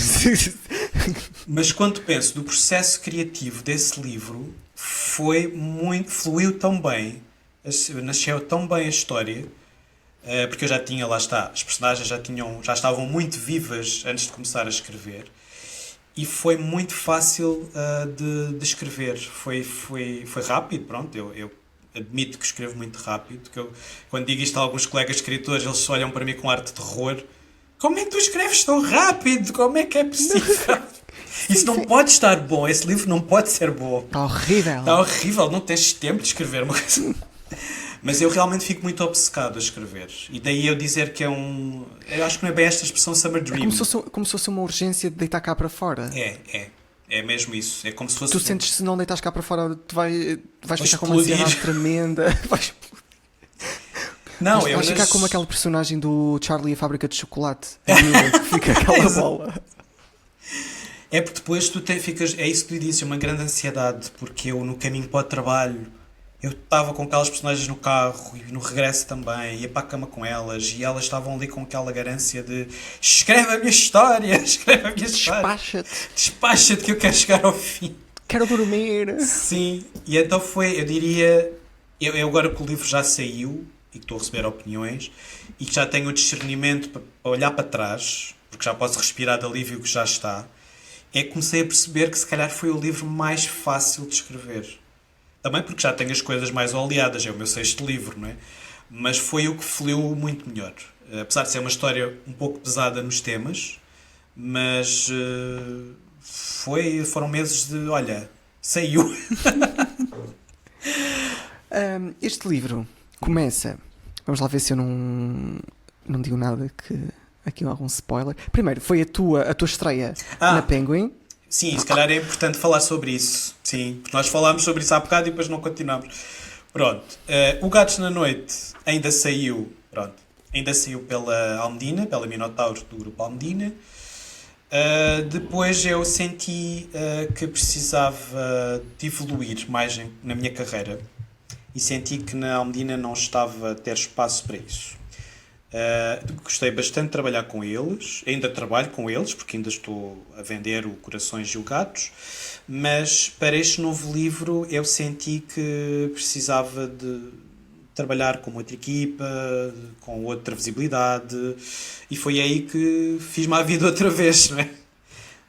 mas quando penso do processo criativo desse livro, fluiu tão bem, nasceu tão bem a história, porque eu já tinha, lá está, as personagens já estavam muito vivas antes de começar a escrever, e foi muito fácil de escrever. Foi rápido, pronto, eu admito que escrevo muito rápido, que quando digo isto a alguns colegas escritores, eles olham para mim com ar de terror. Como é que tu escreves tão rápido? Como é que é possível? Isso não pode estar bom, esse livro não pode ser bom. Está horrível. Está horrível, não tens tempo de escrever uma coisa. Mas eu realmente fico muito obcecado a escrever. E daí eu dizer que eu acho que não é bem esta expressão Summer Dream. Como se fosse uma urgência de deitar cá para fora. É mesmo isso. É como se fosse. Tu sentes que se não deitas cá para fora, tu vais ficar com uma explodir. ansiedade tremenda. Não, vais ficar como aquele personagem do Charlie e a Fábrica de Chocolate. Que fica aquela bola. É porque depois tu ficas. É isso que tu disse, uma grande ansiedade. Porque eu, no caminho para o trabalho, eu estava com aquelas personagens no carro e no regresso também, ia para a cama com elas e elas estavam ali com aquela garância de escreve a minha história, escreve a minha história. Despacha-te que eu quero chegar ao fim. Quero dormir. Sim, e então foi, eu diria, eu agora que o livro já saiu e que estou a receber opiniões e que já tenho o discernimento para olhar para trás, porque já posso respirar de alívio que já está, é que comecei a perceber que se calhar foi o livro mais fácil de escrever. Também porque já tenho as coisas mais oleadas, é o meu sexto livro, não é? Mas foi o que fluiu muito melhor. Apesar de ser uma história um pouco pesada nos temas, mas foram meses de, olha, saiu. Este livro começa. Vamos lá ver se eu não digo nada que. Aqui algum spoiler. Primeiro, foi a tua estreia na Penguin. Sim, se calhar é importante falar sobre isso. Sim, porque nós falámos sobre isso há bocado e depois não continuamos. Pronto. O Gatos na Noite ainda saiu. Pronto. Ainda saiu pela Almedina, pela Minotauro do grupo Almedina. Depois eu senti que precisava de evoluir mais na minha carreira. E senti que na Almedina não estava a ter espaço para isso. Gostei bastante de trabalhar com eles, ainda trabalho com eles porque ainda estou a vender o Corações e o Gatos, mas para este novo livro eu senti que precisava de trabalhar com outra equipa, com outra visibilidade, e foi aí que fiz-me a vida outra vez, não é?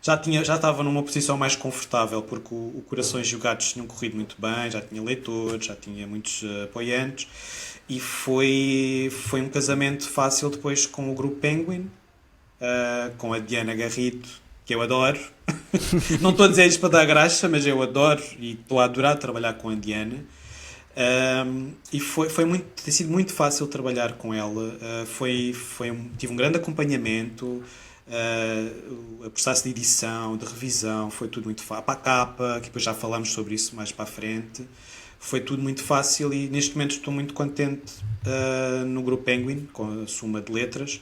Já estava numa posição mais confortável porque o Corações e o Gatos tinham corrido muito bem, já tinha leitores, já tinha muitos apoiantes. E foi um casamento fácil depois com o grupo Penguin, com a Diana Garrido, que eu adoro. Não estou a dizer isto para dar graça, mas eu adoro e estou a adorar trabalhar com a Diana. E tem sido muito fácil trabalhar com ela. Tive um grande acompanhamento. O processo de edição, de revisão, foi tudo muito fácil. Para a capa, que depois já falamos sobre isso mais para a frente. Foi tudo muito fácil e neste momento estou muito contente no grupo Penguin, com a soma de letras,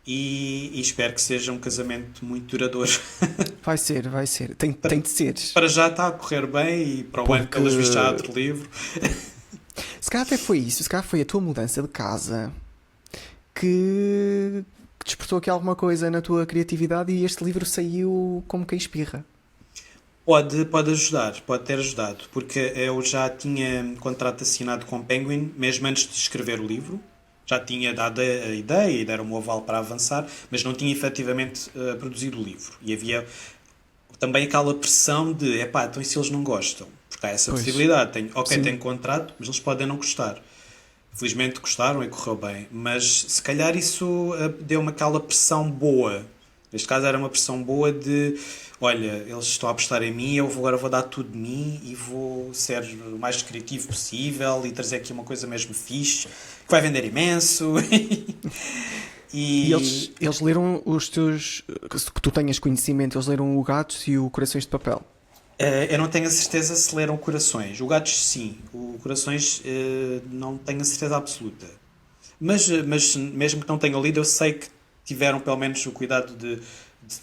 e espero que seja um casamento muito duradouro. Vai ser. Tem de ser. Para já está a correr bem e para o ano, pelas vistas, há outro livro. Se calhar até foi isso, se calhar foi a tua mudança de casa que despertou aqui alguma coisa na tua criatividade e este livro saiu como quem espirra. Pode ajudar, pode ter ajudado, porque eu já tinha contrato assinado com Penguin, mesmo antes de escrever o livro. Já tinha dado a ideia e deram-me o aval para avançar, mas não tinha efetivamente produzido o livro. E havia também aquela pressão de, então e se eles não gostam? Porque há essa possibilidade. Tenho contrato, mas eles podem não gostar. Felizmente gostaram e correu bem, mas se calhar isso deu-me aquela pressão boa. Neste caso era uma pressão boa de, olha, eles estão a apostar em mim, eu agora vou dar tudo de mim e vou ser o mais criativo possível e trazer aqui uma coisa mesmo fixe, que vai vender imenso. E eles leram os teus, que tu tenhas conhecimento, eles leram o Gatos e o Corações de Papel? Eu não tenho a certeza se leram Corações. O Gatos sim, o Corações não tenho a certeza absoluta. Mas mesmo que não tenham lido, eu sei que tiveram pelo menos o cuidado de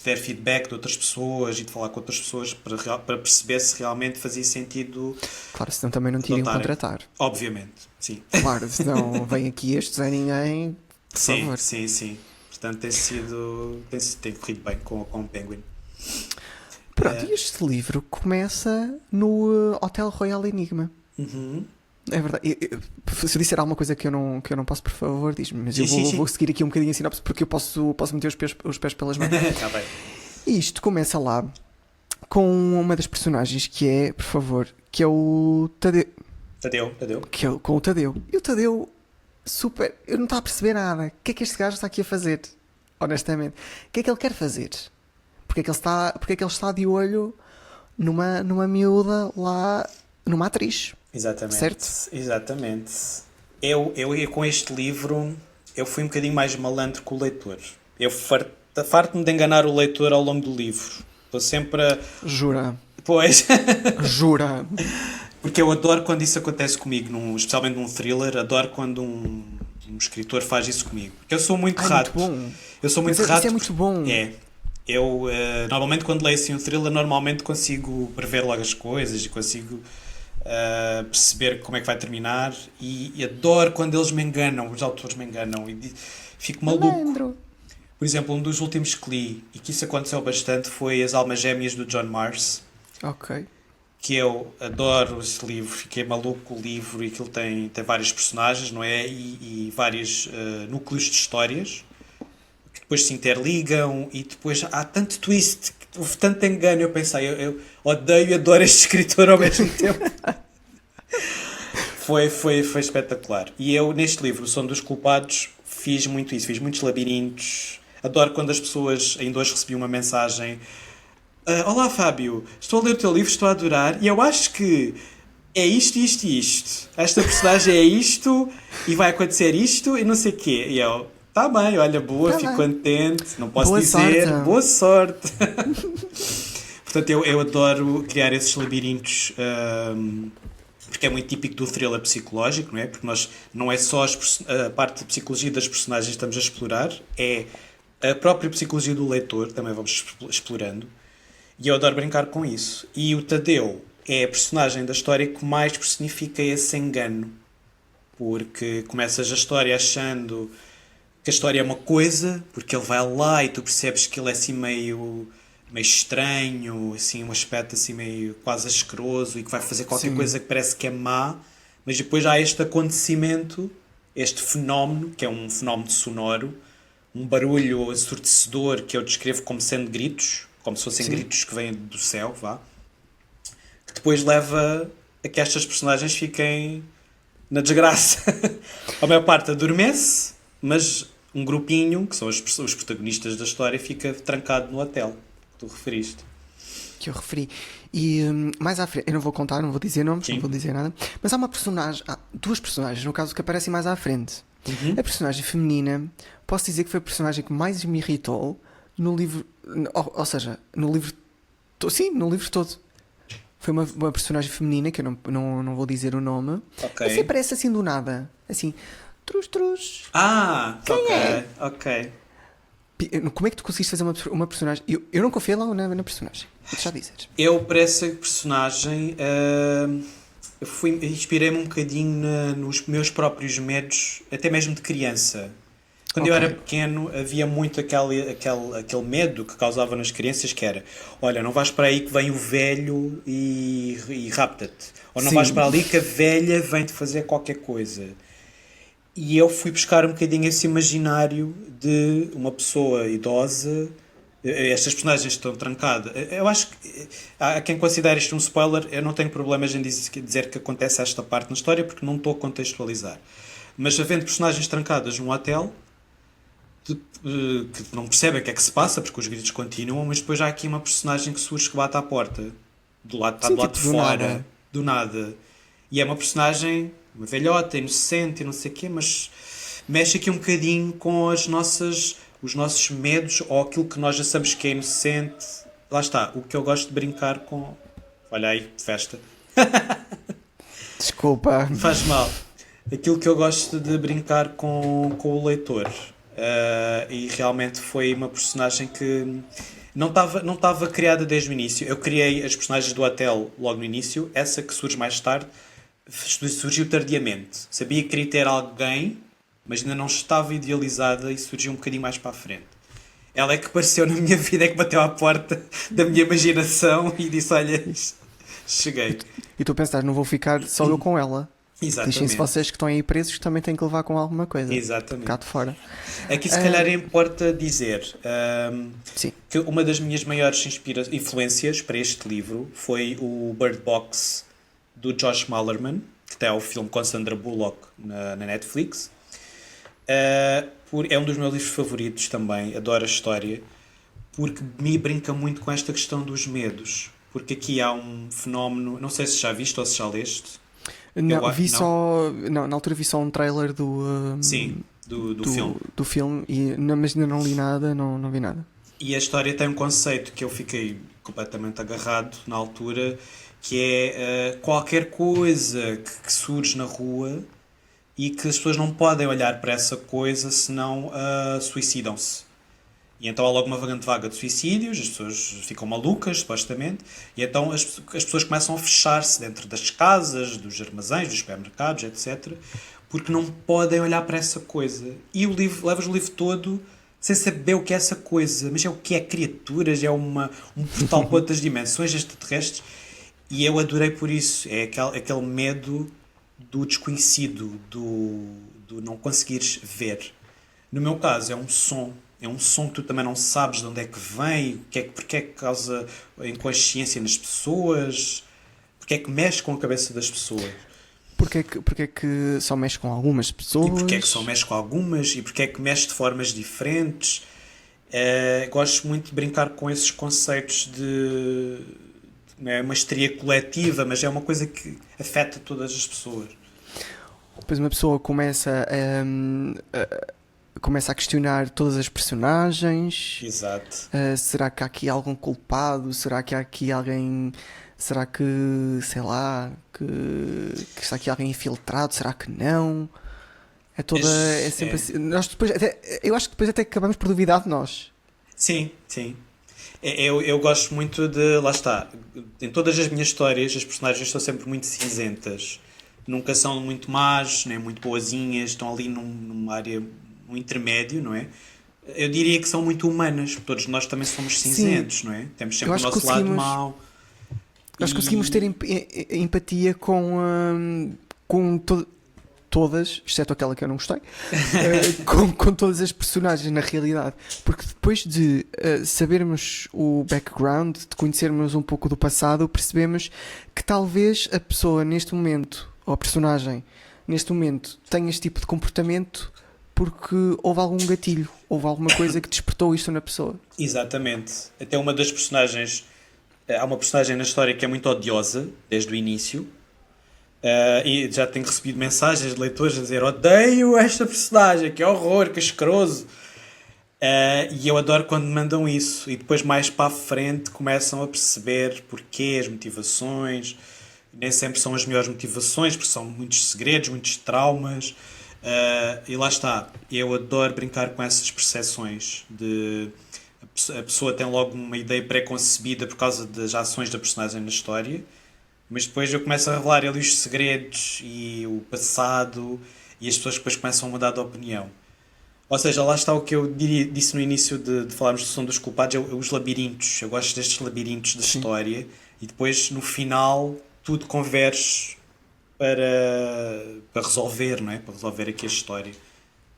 ter feedback de outras pessoas e de falar com outras pessoas para perceber se realmente fazia sentido. Claro, senão também não te iriam contratar. Obviamente, sim. Claro, senão vem aqui estes a ninguém. Por favor. Sim. Portanto, tem corrido bem com o Penguin. Pronto, e este livro começa no Hotel Royal Enigma. Uhum. É verdade. Se eu disser alguma coisa que eu não posso, por favor, diz-me. Mas sim, eu vou seguir aqui um bocadinho a sinopse porque eu posso meter os pés pelas mãos. Tá bem. E isto começa lá com uma das personagens que é, por favor, que é o Tadeu. Tadeu. Que é com o Tadeu. E o Tadeu, super. Eu não estava a perceber nada. O que é que este gajo está aqui a fazer? Honestamente. O que é que ele quer fazer? Porque é que ele está de olho numa miúda lá, numa atriz? Exatamente. Certo? Exatamente. Eu com este livro, eu fui um bocadinho mais malandro que o leitor. Eu farto-me de enganar o leitor ao longo do livro. Estou sempre a... Jura? Pois. Jura? Porque eu adoro quando isso acontece comigo, especialmente num thriller, adoro quando um escritor faz isso comigo. Porque eu sou muito rato. Muito bom. Eu sou muito rato. Isso é muito bom. Eu, normalmente, quando leio assim um thriller, normalmente consigo prever logo as coisas e consigo perceber como é que vai terminar. E adoro quando eles me enganam, os autores me enganam. E fico maluco. Por exemplo, um dos últimos que li, e que isso aconteceu bastante, foi As Almas Gêmeas do John Marrs. Ok. Que eu adoro esse livro, fiquei maluco com o livro e aquilo tem vários personagens, não é? E vários núcleos de histórias que depois se interligam e depois há tanto twist, houve tanto engano. Eu pensei, eu odeio e adoro este escritor ao mesmo tempo. Foi espetacular. E eu, neste livro, O Som dos Culpados, fiz muito isso. Fiz muitos labirintos. Adoro quando as pessoas, ainda hoje recebi uma mensagem: Olá Fábio, estou a ler o teu livro, estou a adorar, e eu acho que é isto, isto e isto. Esta personagem é isto, e vai acontecer isto, e não sei o quê. E eu, tá bem, olha, boa, Tá fico bem. contente, não posso Boa dizer, sorte. boa sorte. Portanto, eu adoro criar esses labirintos, porque é muito típico do thriller psicológico, não é? Porque nós não é só a parte de psicologia das personagens que estamos a explorar, é a própria psicologia do leitor, também vamos explorando. E eu adoro brincar com isso. E o Tadeu é a personagem da história que mais personifica esse engano. Porque começas a história achando que a história é uma coisa, porque ele vai lá e tu percebes que ele é assim meio estranho, assim, um aspecto assim meio quase asqueroso e que vai fazer qualquer Sim. coisa que parece que é má, mas depois há este acontecimento, este fenómeno, que é um fenómeno sonoro, um barulho ensurdecedor que eu descrevo como sendo gritos, como se fossem Sim. gritos que vêm do céu, vá, que depois leva a que estas personagens fiquem na desgraça. A maior parte adormece, mas um grupinho, que são os protagonistas da história, fica trancado no hotel que tu referiste. Que eu referi. E mais à frente, eu não vou contar, não vou dizer nomes, Sim. não vou dizer nada, mas há uma personagem, há duas personagens, no caso, que aparecem mais à frente. A personagem feminina, posso dizer que foi a personagem que mais me irritou no livro, ou seja, no livro, sim, no livro todo. Foi uma personagem feminina, que eu não vou dizer o nome, Ok. assim aparece assim do nada, assim, trus, trus. Ah, Quem ok, é? ok. Como é que tu conseguiste fazer uma personagem? Eu não confiei lá na personagem, vou-te já dizer. Eu, para essa personagem, inspirei-me um bocadinho nos meus próprios medos, até mesmo de criança. Quando eu Ok. era pequeno, havia muito aquele medo que causava nas crianças, que era: olha, não vais para aí que vem o velho e rapta-te. Ou não Sim. vais para ali que a velha vem-te fazer qualquer coisa. E eu fui buscar um bocadinho esse imaginário de uma pessoa idosa. Estas personagens estão trancadas. Eu acho que há quem considere isto um spoiler. Eu não tenho problemas em dizer que acontece esta parte na história, porque não estou a contextualizar. Mas havendo personagens trancadas num hotel que não percebem o que é que se passa, porque os gritos continuam, mas depois há aqui uma personagem que surge, que bate à porta, está Sim, do lado tipo, de do fora, nada. do nada. E é uma personagem, uma velhota, inocente e não sei o quê, mas mexe aqui um bocadinho com os nossos medos, ou aquilo que nós achamos que é inocente. Lá está, o que eu gosto de brincar com. Olha aí, festa. Desculpa. Faz mal. Aquilo que eu gosto de brincar com o leitor. E realmente foi uma personagem que não estava criada desde o início. Eu criei as personagens do hotel logo no início. Essa que surge mais tarde surgiu tardiamente. Sabia que queria ter alguém, mas ainda não estava idealizada e surgiu um bocadinho mais para a frente. Ela é que apareceu na minha vida, é que bateu à porta da minha imaginação e disse: olha, cheguei. E tu a pensar, não vou ficar só eu com ela. Deixem-se Exatamente. vocês que estão aí presos que também têm que levar com alguma coisa. Exatamente. Cá de fora. Aqui se calhar importa dizer Sim. que uma das minhas maiores influências para este livro foi o Bird Box do Josh Malerman, que tem o filme com Sandra Bullock na Netflix. É um dos meus livros favoritos também, adoro a história, porque me brinca muito com esta questão dos medos. Porque aqui há um fenómeno, não sei se já viste ou se já leste. Não, vi não? só. Não, na altura vi só um trailer Sim, do filme. do filme, mas ainda não li nada, não vi nada. E a história tem um conceito que eu fiquei completamente agarrado na altura, que é qualquer coisa que surge na rua e que as pessoas não podem olhar para essa coisa, senão suicidam-se. E então há logo uma grande vaga de suicídios, as pessoas ficam malucas, supostamente, e então as pessoas começam a fechar-se dentro das casas, dos armazéns, dos supermercados, etc., porque não podem olhar para essa coisa. E o livro, levas o livro todo sem saber o que é essa coisa, mas é o que é criaturas, é um portal para outras dimensões extraterrestres, e eu adorei por isso. É aquele medo do desconhecido, do não conseguires ver. No meu caso, é um som. É um som que tu também não sabes de onde é que vem, porque é que causa inconsciência nas pessoas, porque é que mexe com a cabeça das pessoas. porque é que só mexe com algumas pessoas? E porque é que só mexe com algumas? E porque é que mexe de formas diferentes? Gosto muito de brincar com esses conceitos de é uma histeria coletiva, mas é uma coisa que afeta todas as pessoas. Depois uma pessoa começa a questionar todas as personagens. Exato. Será que há aqui algum culpado? Será que há aqui alguém... Será que, sei lá, que está aqui alguém infiltrado? Será que não? É sempre assim. Nós depois, eu acho que depois até acabamos por duvidar de nós. Sim, sim. Eu gosto muito de... Lá está. Em todas as minhas histórias, as personagens são sempre muito cinzentas. Nunca são muito más, nem muito boazinhas. Estão ali numa área, num intermédio, não é? Eu diria que são muito humanas. Porque todos nós também somos cinzentos, Sim. Não é? Temos sempre o nosso lado mau. Nós conseguimos ter empatia com todas, exceto aquela que eu não gostei, com todas as personagens na realidade. Porque depois de sabermos o background, de conhecermos um pouco do passado, percebemos que talvez a pessoa neste momento, ou a personagem neste momento, tenha este tipo de comportamento porque houve algum gatilho, houve alguma coisa que despertou isto na pessoa. Exatamente. Até uma das personagens... Há uma personagem na história que é muito odiosa, desde o início. E já tenho recebido mensagens de leitores a dizer: odeio esta personagem, que horror, que asqueroso. E eu adoro quando me mandam isso. E depois, mais para a frente, começam a perceber porquê, as motivações. Nem sempre são as melhores motivações, porque são muitos segredos, muitos traumas. E lá está. Eu adoro brincar com essas percepções de... A pessoa tem logo uma ideia pré-concebida por causa das ações da personagem na história, mas depois eu começo a revelar ali os segredos e o passado, e as pessoas depois começam a mudar de opinião. Ou seja, lá está o que eu disse no início de falarmos do Som dos Culpados, os labirintos. Eu gosto destes labirintos da história, e depois no final tudo converge para resolver, não é? Para resolver aqui a história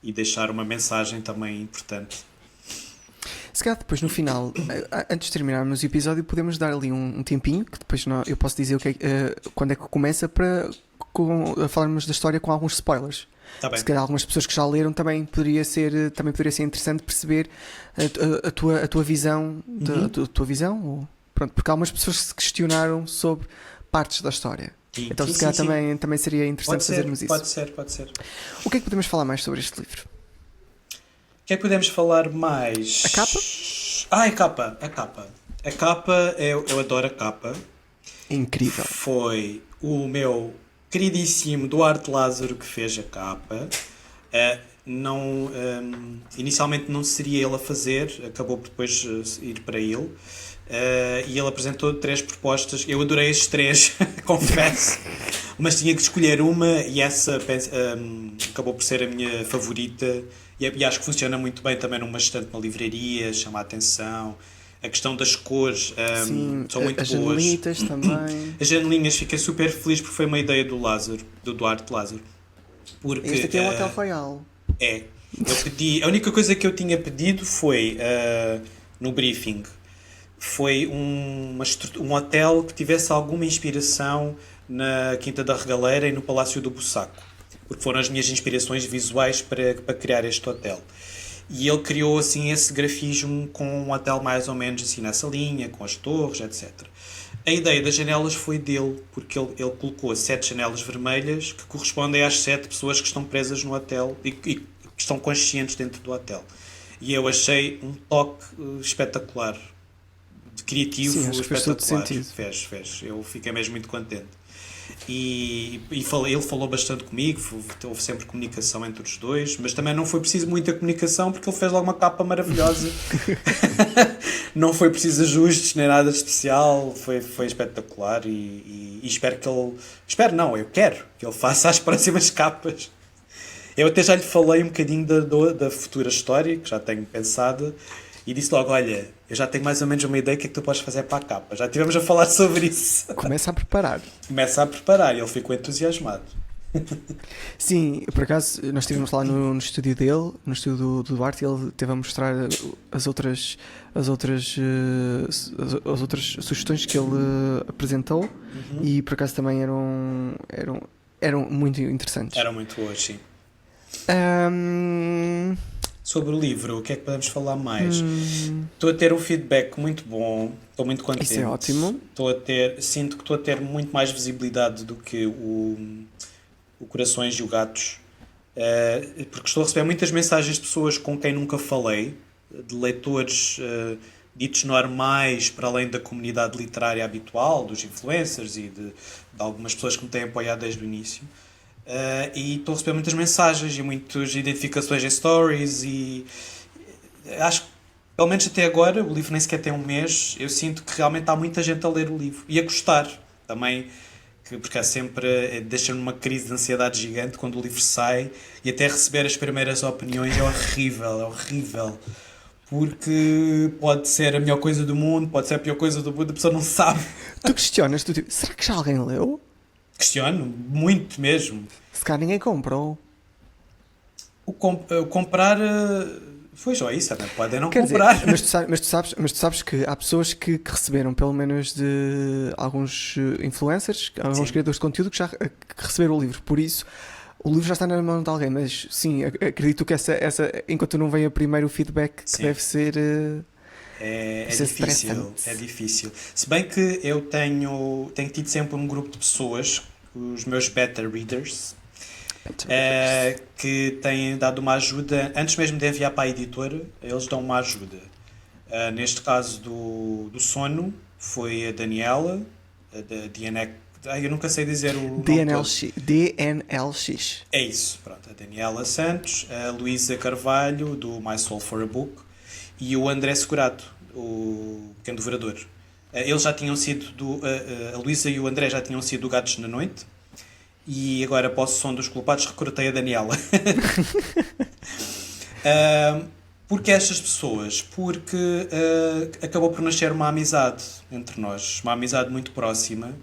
e deixar uma mensagem também importante. Se calhar depois no final, antes de terminarmos o episódio, podemos dar ali um tempinho, que depois eu posso dizer quando é que começa, para falarmos da história com alguns spoilers. Tá bem. Se calhar algumas pessoas que já leram também poderia ser interessante perceber a tua visão, a tua visão, ou, pronto, porque algumas pessoas se questionaram sobre partes da história. Sim, então se calhar também seria interessante fazermos isso. Pode ser. O que é que podemos falar mais sobre este livro? O que é que podemos falar mais? A capa? A capa. A capa, eu adoro a capa. É incrível. Foi o meu queridíssimo Duarte Lázaro que fez a capa. Inicialmente não seria ele a fazer, acabou por depois ir para ele. E ele apresentou 3 propostas. Eu adorei as 3, confesso. Mas tinha que escolher uma e essa acabou por ser a minha favorita. E acho que funciona muito bem também numa estante na livraria, chama a atenção. A questão das cores são muito boas. As janelitas também. As janelinhas, fiquei super feliz porque foi uma ideia do Duarte Lázaro. Porque, este aqui é um Hotel Royal. Eu pedi, a única coisa que eu tinha pedido foi, no briefing, foi um hotel que tivesse alguma inspiração na Quinta da Regaleira e no Palácio do Bussaco. Porque foram as minhas inspirações visuais para criar este hotel. E ele criou assim esse grafismo com um hotel mais ou menos assim nessa linha, com as torres, etc. A ideia das janelas foi dele, porque ele colocou 7 janelas vermelhas que correspondem às 7 pessoas que estão presas no hotel e que estão conscientes dentro do hotel. E eu achei um toque espetacular, de criativo. Sim, acho que fez todo sentido. Fez. Eu fiquei mesmo muito contente. E ele falou bastante comigo, houve sempre comunicação entre os dois, mas também não foi preciso muita comunicação porque ele fez logo uma capa maravilhosa. Não foi preciso ajustes nem nada de especial, foi espetacular e espero que ele... eu quero que ele faça as próximas capas. Eu até já lhe falei um bocadinho da futura história, que já tenho pensada, e disse logo: olha, eu já tenho mais ou menos uma ideia do que é que tu podes fazer para a capa. Já estivemos a falar sobre isso. Começa a preparar. E ele ficou entusiasmado. Sim, por acaso nós estivemos lá no estúdio dele, no estúdio do Duarte, e ele teve a mostrar as outras sugestões que ele apresentou. E por acaso também eram eram muito interessantes. Eram muito boas, sim. Ahm, Sobre o livro, o que é que podemos falar mais? Estou a ter um feedback muito bom, estou muito contente. Isso é ótimo. Sinto que estou a ter muito mais visibilidade do que o Corações e o Gatos, porque estou a receber muitas mensagens de pessoas com quem nunca falei, de leitores ditos normais, para além da comunidade literária habitual, dos influencers e de algumas pessoas que me têm apoiado desde o início. E estou a receber muitas mensagens e muitas identificações em stories e acho que, pelo menos até agora, o livro nem sequer tem um mês, eu sinto que realmente há muita gente a ler o livro e a gostar também, porque há sempre, deixa-me uma crise de ansiedade gigante quando o livro sai, e até receber as primeiras opiniões é horrível, porque pode ser a melhor coisa do mundo, pode ser a pior coisa do mundo, a pessoa não sabe. Tu questionas, tipo, será que já alguém leu? Questiono, muito mesmo. Se calhar ninguém comprou. O comprar, foi só isso, também podem não Quer comprar. dizer, mas tu sabes que há pessoas que receberam, pelo menos de alguns influencers, alguns Sim. criadores de conteúdo que receberam o livro. Por isso, o livro já está na mão de alguém. Mas sim, acredito que enquanto não vem a primeiro o feedback, que Sim. deve ser. É Isso é difícil, estressante. é difícil. Se bem que eu tenho tido sempre um grupo de pessoas, os meus beta readers, que têm dado uma ajuda, antes mesmo de enviar para a editora, eles dão uma ajuda. Neste caso do sono, foi a Daniela, da DNX, eu nunca sei dizer o nome todo. DNLX. É isso, pronto. A Daniela Santos, a Luísa Carvalho, do My Soul for a Book, e o André Segurato, o pequeno devorador. Eles já tinham sido, a Luísa e o André já tinham sido do Gatos na Noite, e agora, para o Som dos Culpados, recrutei a Daniela. Porque estas pessoas? Porque acabou por nascer uma amizade entre nós, uma amizade muito próxima,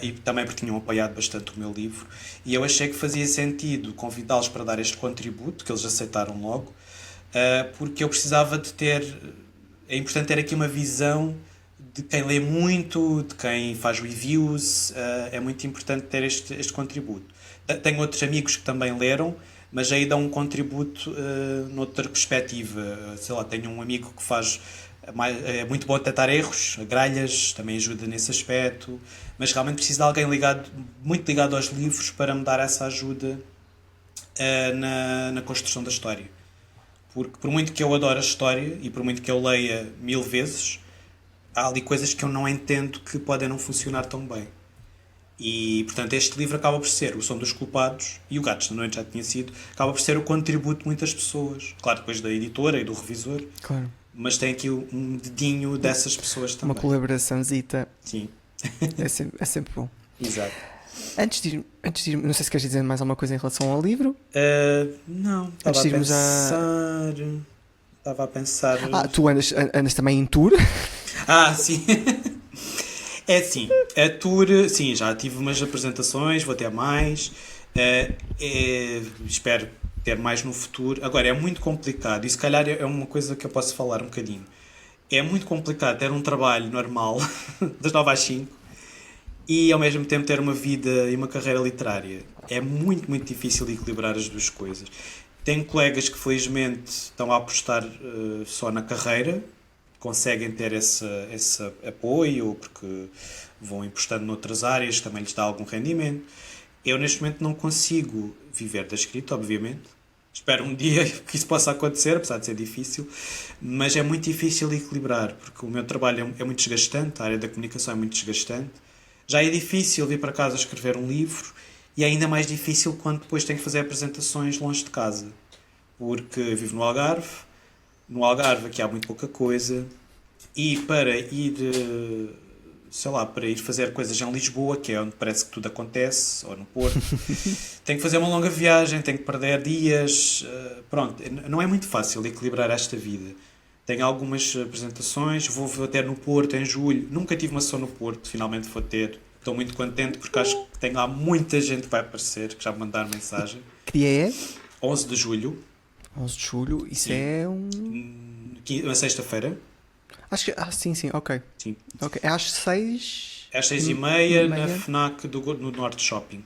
e também porque tinham apoiado bastante o meu livro, e eu achei que fazia sentido convidá-los para dar este contributo, que eles aceitaram logo, porque eu precisava de ter... É importante ter aqui uma visão de quem lê muito, de quem faz reviews, é muito importante ter este contributo. Tenho outros amigos que também leram, mas aí dão um contributo noutra perspectiva. Sei lá, tenho um amigo que faz... É muito bom a detectar erros, a gralhas, também ajuda nesse aspecto, mas realmente preciso de alguém muito ligado aos livros para me dar essa ajuda na construção da história. Porque por muito que eu adore a história e por muito que eu leia 1000 vezes, há ali coisas que eu não entendo que podem não funcionar tão bem. E, portanto, este livro acaba por ser O Som dos Culpados, e o Gatos da Noite já tinha sido, acaba por ser o contributo de muitas pessoas. Claro, depois da editora e do revisor, Claro. mas tem aqui um dedinho dessas pessoas também. Uma colaboraçãozita. Sim. É sempre bom. Exato. Antes de ir, não sei se queres dizer mais alguma coisa em relação ao livro. Não, Antes de irmos estava a pensar... Tu andas também em tour? Sim. É assim, a tour, sim, já tive umas apresentações, vou ter mais, espero ter mais no futuro. Agora, é muito complicado, e se calhar é uma coisa que eu posso falar um bocadinho. É muito complicado ter um trabalho normal, das 9 às 5, e ao mesmo tempo ter uma vida e uma carreira literária. É muito, muito difícil equilibrar as duas coisas. Tenho colegas que felizmente estão a apostar só na carreira, conseguem ter esse apoio, porque vão apostando noutras áreas, também lhes dá algum rendimento. Eu neste momento não consigo viver da escrita, obviamente. Espero um dia que isso possa acontecer, apesar de ser difícil, mas é muito difícil equilibrar, porque o meu trabalho é muito desgastante, a área da comunicação é muito desgastante. Já é difícil vir para casa escrever um livro, e é ainda mais difícil quando depois tenho que fazer apresentações longe de casa, porque eu vivo no Algarve. No Algarve aqui há muito pouca coisa, e para ir, para ir fazer coisas em Lisboa, que é onde parece que tudo acontece, ou no Porto, tenho que fazer uma longa viagem, tenho que perder dias, pronto, não é muito fácil equilibrar esta vida. Tenho algumas apresentações, vou ter no Porto em julho, nunca tive uma sessão no Porto, finalmente vou ter, estou muito contente porque acho que tem lá muita gente que vai aparecer, que já me mandaram mensagem. Que dia é? 11 de julho. 11 de julho, isso Sim. É uma sexta-feira. Acho que... sim, ok. Sim. Okay. É às 6... Às 6h30 na FNAC do Norte Shopping.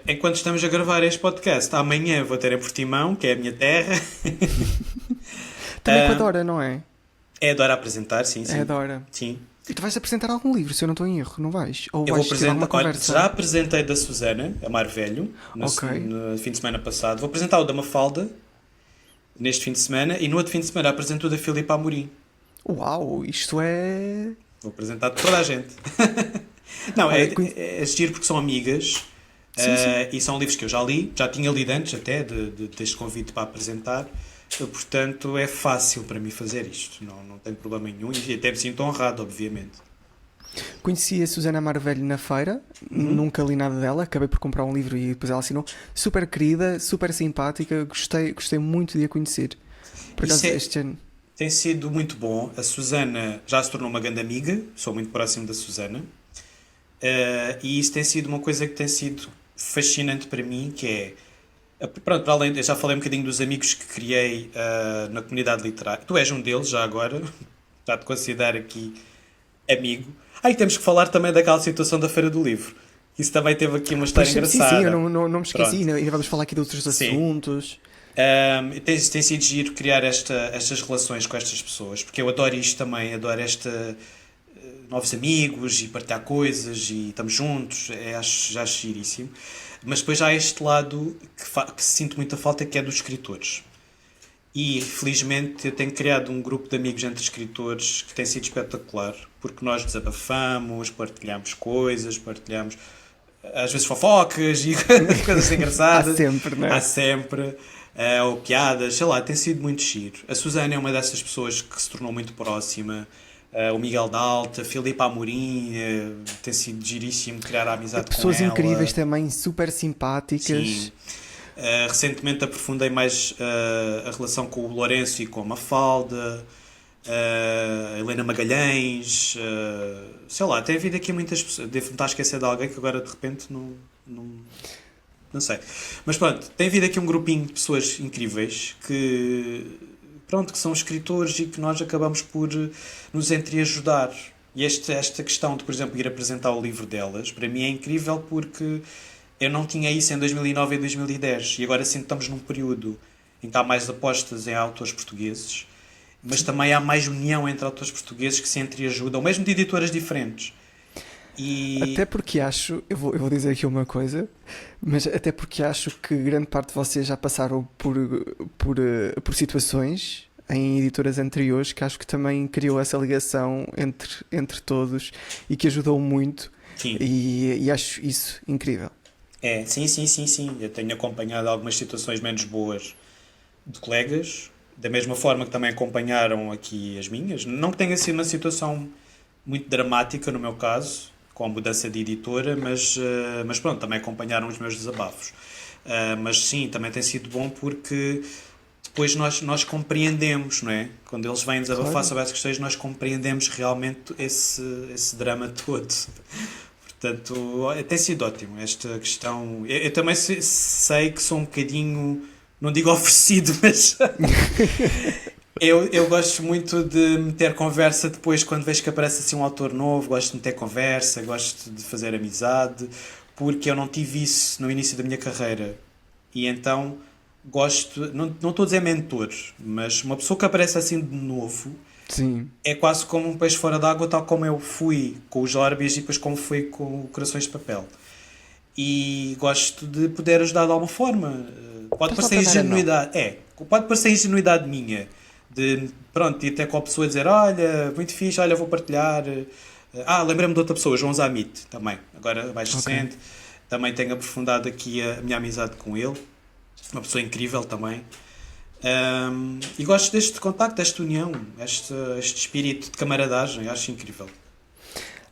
Enquanto estamos a gravar este podcast, amanhã vou ter em Portimão, que é a minha terra. Também com a Dora, não é? É Dora a apresentar, sim, sim. É a Dora. Sim. E tu vais apresentar algum livro, se eu não estou em erro, não vais? Ou Eu vais vou ter alguma apresentar. Olha, conversa? já apresentei da Susana, a Mar Velho, Ok. no fim de semana passado. Vou apresentar o da Mafalda neste fim de semana e no outro fim de semana apresento o da Filipe Amorim. Uau, isto é... Vou apresentar toda a gente. Não, Olha, é giro porque são amigas. Sim, sim. E são livros que eu já li, já tinha lido antes até deste convite para apresentar. Portanto, é fácil para mim fazer isto. Não tenho problema nenhum e até me sinto honrado, obviamente. Conheci a Susana Marvelho na feira, Uhum. nunca li nada dela, acabei por comprar um livro e depois ela assinou. Super querida, super simpática, gostei muito de a conhecer. Por acaso, este ano... Tem sido muito bom. A Susana já se tornou uma grande amiga, sou muito próximo da Susana. E isso tem sido uma coisa que tem sido fascinante para mim, que é... Pronto, para além, eu já falei um bocadinho dos amigos que criei na comunidade literária. Tu és um deles, já agora. Já te considero aqui amigo. E temos que falar também daquela situação da Feira do Livro. Isso também teve aqui uma história engraçada. Sim, eu não me esqueci, Pronto. ainda vamos falar aqui de outros assuntos. Tem sido giro criar estas relações com estas pessoas, porque eu adoro isto também, adoro novos amigos e partilhar coisas e estamos juntos, já acho giríssimo. Mas depois há este lado que sinto muita falta, que é dos escritores. E felizmente eu tenho criado um grupo de amigos entre escritores que tem sido espetacular, porque nós desabafamos, partilhamos coisas, partilhamos às vezes fofocas e coisas engraçadas. Há sempre, não é? Há sempre. Ou piadas, sei lá, tem sido muito giro. A Susana é uma dessas pessoas que se tornou muito próxima. O Miguel Dalta, a Filipe Amorim, tem sido giríssimo criar a amizade com ela. Pessoas incríveis também, super simpáticas. Sim. Recentemente aprofundei mais a relação com o Lourenço e com a Mafalda, a Helena Magalhães, sei lá, tem havido aqui muitas pessoas. Devo-me estar a esquecer de alguém que agora de repente não sei. Mas pronto, tem havido aqui um grupinho de pessoas incríveis que são escritores e que nós acabamos por nos entreajudar. E esta questão de, por exemplo, ir apresentar o livro delas, para mim é incrível porque eu não tinha isso em 2009 e 2010 e agora sim estamos num período em que há mais apostas em autores portugueses, mas também há mais união entre autores portugueses que se entreajudam, mesmo de editoras diferentes. Até porque acho, eu vou dizer aqui uma coisa, mas até porque acho que grande parte de vocês já passaram por situações em editoras anteriores que acho que também criou essa ligação entre todos e que ajudou muito. Sim. E acho isso incrível. Sim. Eu tenho acompanhado algumas situações menos boas de colegas, da mesma forma que também acompanharam aqui as minhas. Não que tenha sido uma situação muito dramática no meu caso, com a mudança de editora, mas pronto, também acompanharam os meus desabafos. Mas sim, também tem sido bom porque depois nós compreendemos, não é? Quando eles vêm desabafar Claro. sobre essas questões, nós compreendemos realmente esse drama todo. Portanto, tem sido ótimo esta questão. Eu também sei que sou um bocadinho, não digo oferecido, mas eu gosto muito de meter conversa depois quando vejo que aparece assim um autor novo, gosto de meter conversa, gosto de fazer amizade, porque eu não tive isso no início da minha carreira. E então gosto, não estou a dizer mentor, mas uma pessoa que aparece assim de novo Sim. é quase como um peixe fora d'água, tal como eu fui com os Orbeez e depois como fui com o Corações de Papel. E gosto de poder ajudar de alguma forma. Pode Estás parecer a trabalhar, ingenuidade. Pode parecer ingenuidade minha. De, pronto, ir até com a pessoa dizer: olha, muito fixe, olha, vou partilhar. Lembrei-me de outra pessoa, João Zamit, também, agora mais recente. Também tenho aprofundado aqui a minha amizade com ele. Uma pessoa incrível também. E gosto deste contacto, desta união, este espírito de camaradagem, acho incrível.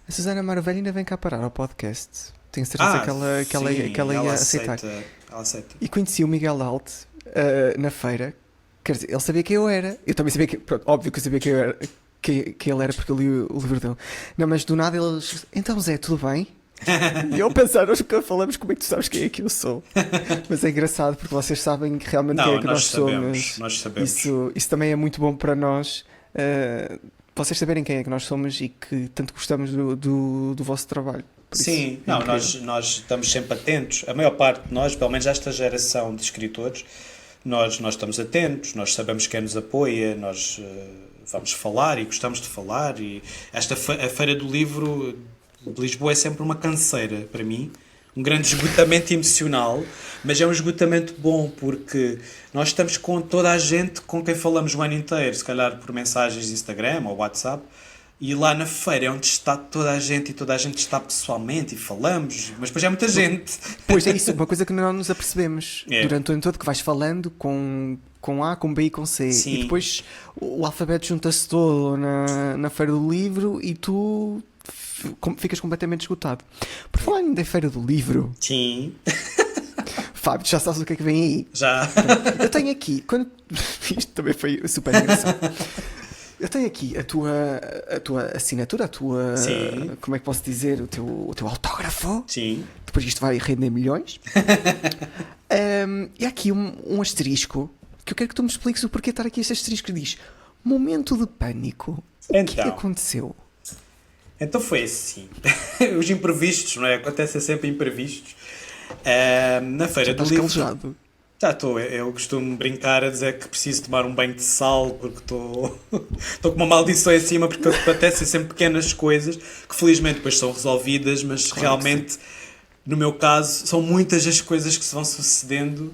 A Susana Marvelho ainda vem cá parar ao podcast. Tenho certeza que ela ia aceitar. Ela aceita. E conheci o Miguel Alt na feira. Quer dizer, ele sabia quem eu era. Eu também sabia que... Pronto, óbvio que eu sabia quem eu era, quem ele era porque eu li o livro dele. Não, mas do nada eles... Então Zé, tudo bem? E eu pensar, nós nunca falamos como é que tu sabes quem é que eu sou. Mas é engraçado porque vocês sabem que realmente quem é que nós somos. Nós sabemos. Isso também é muito bom para nós. Vocês saberem quem é que nós somos e que tanto gostamos do vosso trabalho. Por isso, Sim, é não, incrível. nós estamos sempre atentos. A maior parte de nós, pelo menos esta geração de escritores, nós estamos atentos, nós sabemos quem nos apoia, nós vamos falar e gostamos de falar. E a Feira do Livro de Lisboa é sempre uma canseira para mim, um grande esgotamento emocional, mas é um esgotamento bom porque nós estamos com toda a gente com quem falamos o ano inteiro, se calhar por mensagens de Instagram ou WhatsApp. E lá na feira é onde está toda a gente e toda a gente está pessoalmente e falamos, mas depois é muita gente. Pois é isso, uma coisa que não nos apercebemos É. durante o ano todo, que vais falando com A, com B e com C. Sim. E depois o alfabeto junta-se todo na Feira do Livro e tu ficas completamente esgotado. Por falar em da Feira do Livro, Sim, Fábio, já sabes o que é que vem aí? já. Eu tenho aqui, isto também foi super engraçado. Eu tenho aqui a tua assinatura, Sim. como é que posso dizer, o teu autógrafo. Sim. Depois isto vai render milhões. E há aqui um asterisco que eu quero que tu me expliques o porquê de estar aqui este asterisco que diz momento de pânico. O que é que Então. aconteceu? Então foi assim. Os imprevistos, não é? Acontecem sempre imprevistos. Na Feira do Estás Livro. calejado. Já estou. Eu costumo brincar a dizer que preciso tomar um banho de sal porque estou com uma maldição em cima porque acontecem sempre pequenas coisas que felizmente depois são resolvidas, mas Claro realmente, no meu caso, são muitas as coisas que se vão sucedendo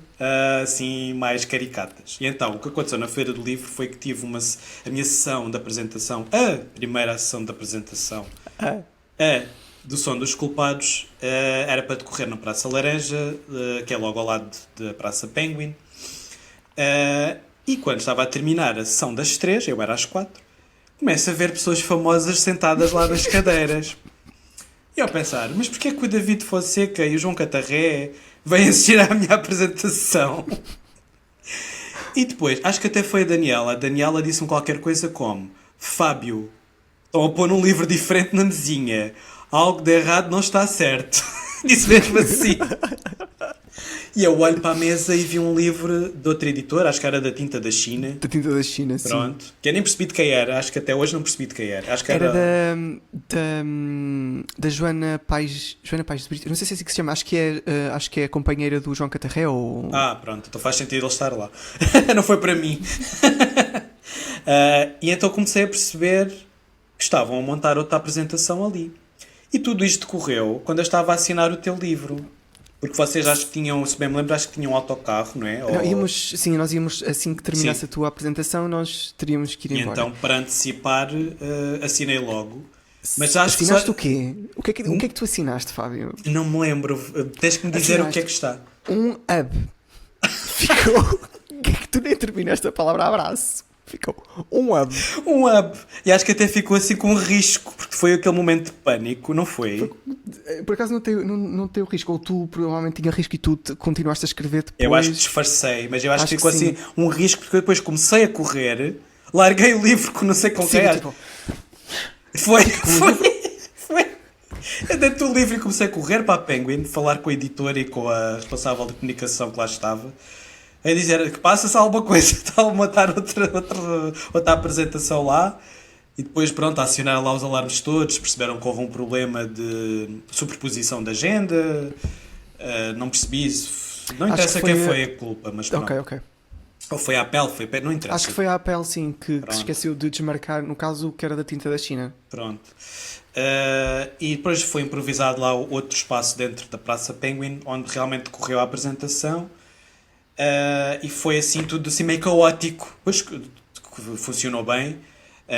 assim mais caricatas. E então, o que aconteceu na Feira do Livro foi que tive a minha sessão de apresentação, a primeira sessão de apresentação, do Som dos Culpados, era para decorrer na Praça Laranja, que é logo ao lado da Praça Penguin. E quando estava a terminar a sessão das 3, eu era às 4, começo a ver pessoas famosas sentadas lá nas cadeiras. E eu a pensar, mas porquê que o David Fonseca e o João Catarré vêm assistir à minha apresentação? E depois, acho que até foi a Daniela. A Daniela disse-me qualquer coisa como: Fábio, estão a pôr um livro diferente na mesinha. Algo de errado não está certo. Disse mesmo assim. E eu olho para a mesa e vi um livro de outra editora, acho que era da Tinta da China. Da tinta da China, sim. Pronto. Que eu nem percebi de quem era. Acho que até hoje não percebi de quem era. Acho que Era era... da Joana Pais de Brito. Não sei se é assim que se chama. Acho que é a companheira do João Catarré ou... Ah, pronto. Então faz sentido ele estar lá. Não foi para mim. E então comecei a perceber que estavam a montar outra apresentação ali. E tudo isto decorreu quando eu estava a assinar o teu livro. Porque vocês acho que tinham, se bem me lembro, acho que tinham um autocarro, não é? Nós íamos, assim que terminasse Sim. a tua apresentação, nós teríamos que ir E embora. então, para antecipar, assinei logo. Mas acho que Assinaste só... o quê? O que é que tu assinaste, Fábio? Não me lembro. Tens que me dizer o que é que Assinaste. está. Um hub. Ficou... que é que tu nem terminaste a palavra abraço? Ficou um hub. Um hub. E acho que até ficou assim com um risco, porque foi aquele momento de pânico, não foi? Por acaso não tem o risco, ou tu provavelmente tinha risco e tu continuaste a escrever depois. Eu acho que disfarcei, mas eu acho que Acho ficou que assim sim. um risco, porque eu depois comecei a correr, larguei o livro com não sei com Sim, quem. tipo, Foi. Eu dei-te o livro e comecei a correr para a Penguin, falar com a editora e com a responsável de comunicação que lá estava, a dizer que passa-se alguma coisa, está a montar outra apresentação lá. E depois, pronto, acionaram lá os alarmes todos, perceberam que houve um problema de superposição de agenda, não percebi isso. Não Acho interessa que quem foi foi a culpa, mas pronto. ok. Ou foi a Apple, não interessa. Acho que foi a Apple, sim, que se Pronto. esqueceu de desmarcar, no caso, que era da tinta da China. Pronto. E depois foi improvisado lá outro espaço dentro da Praça Penguin, onde realmente decorreu a apresentação. E foi assim tudo assim meio caótico. Pois funcionou bem.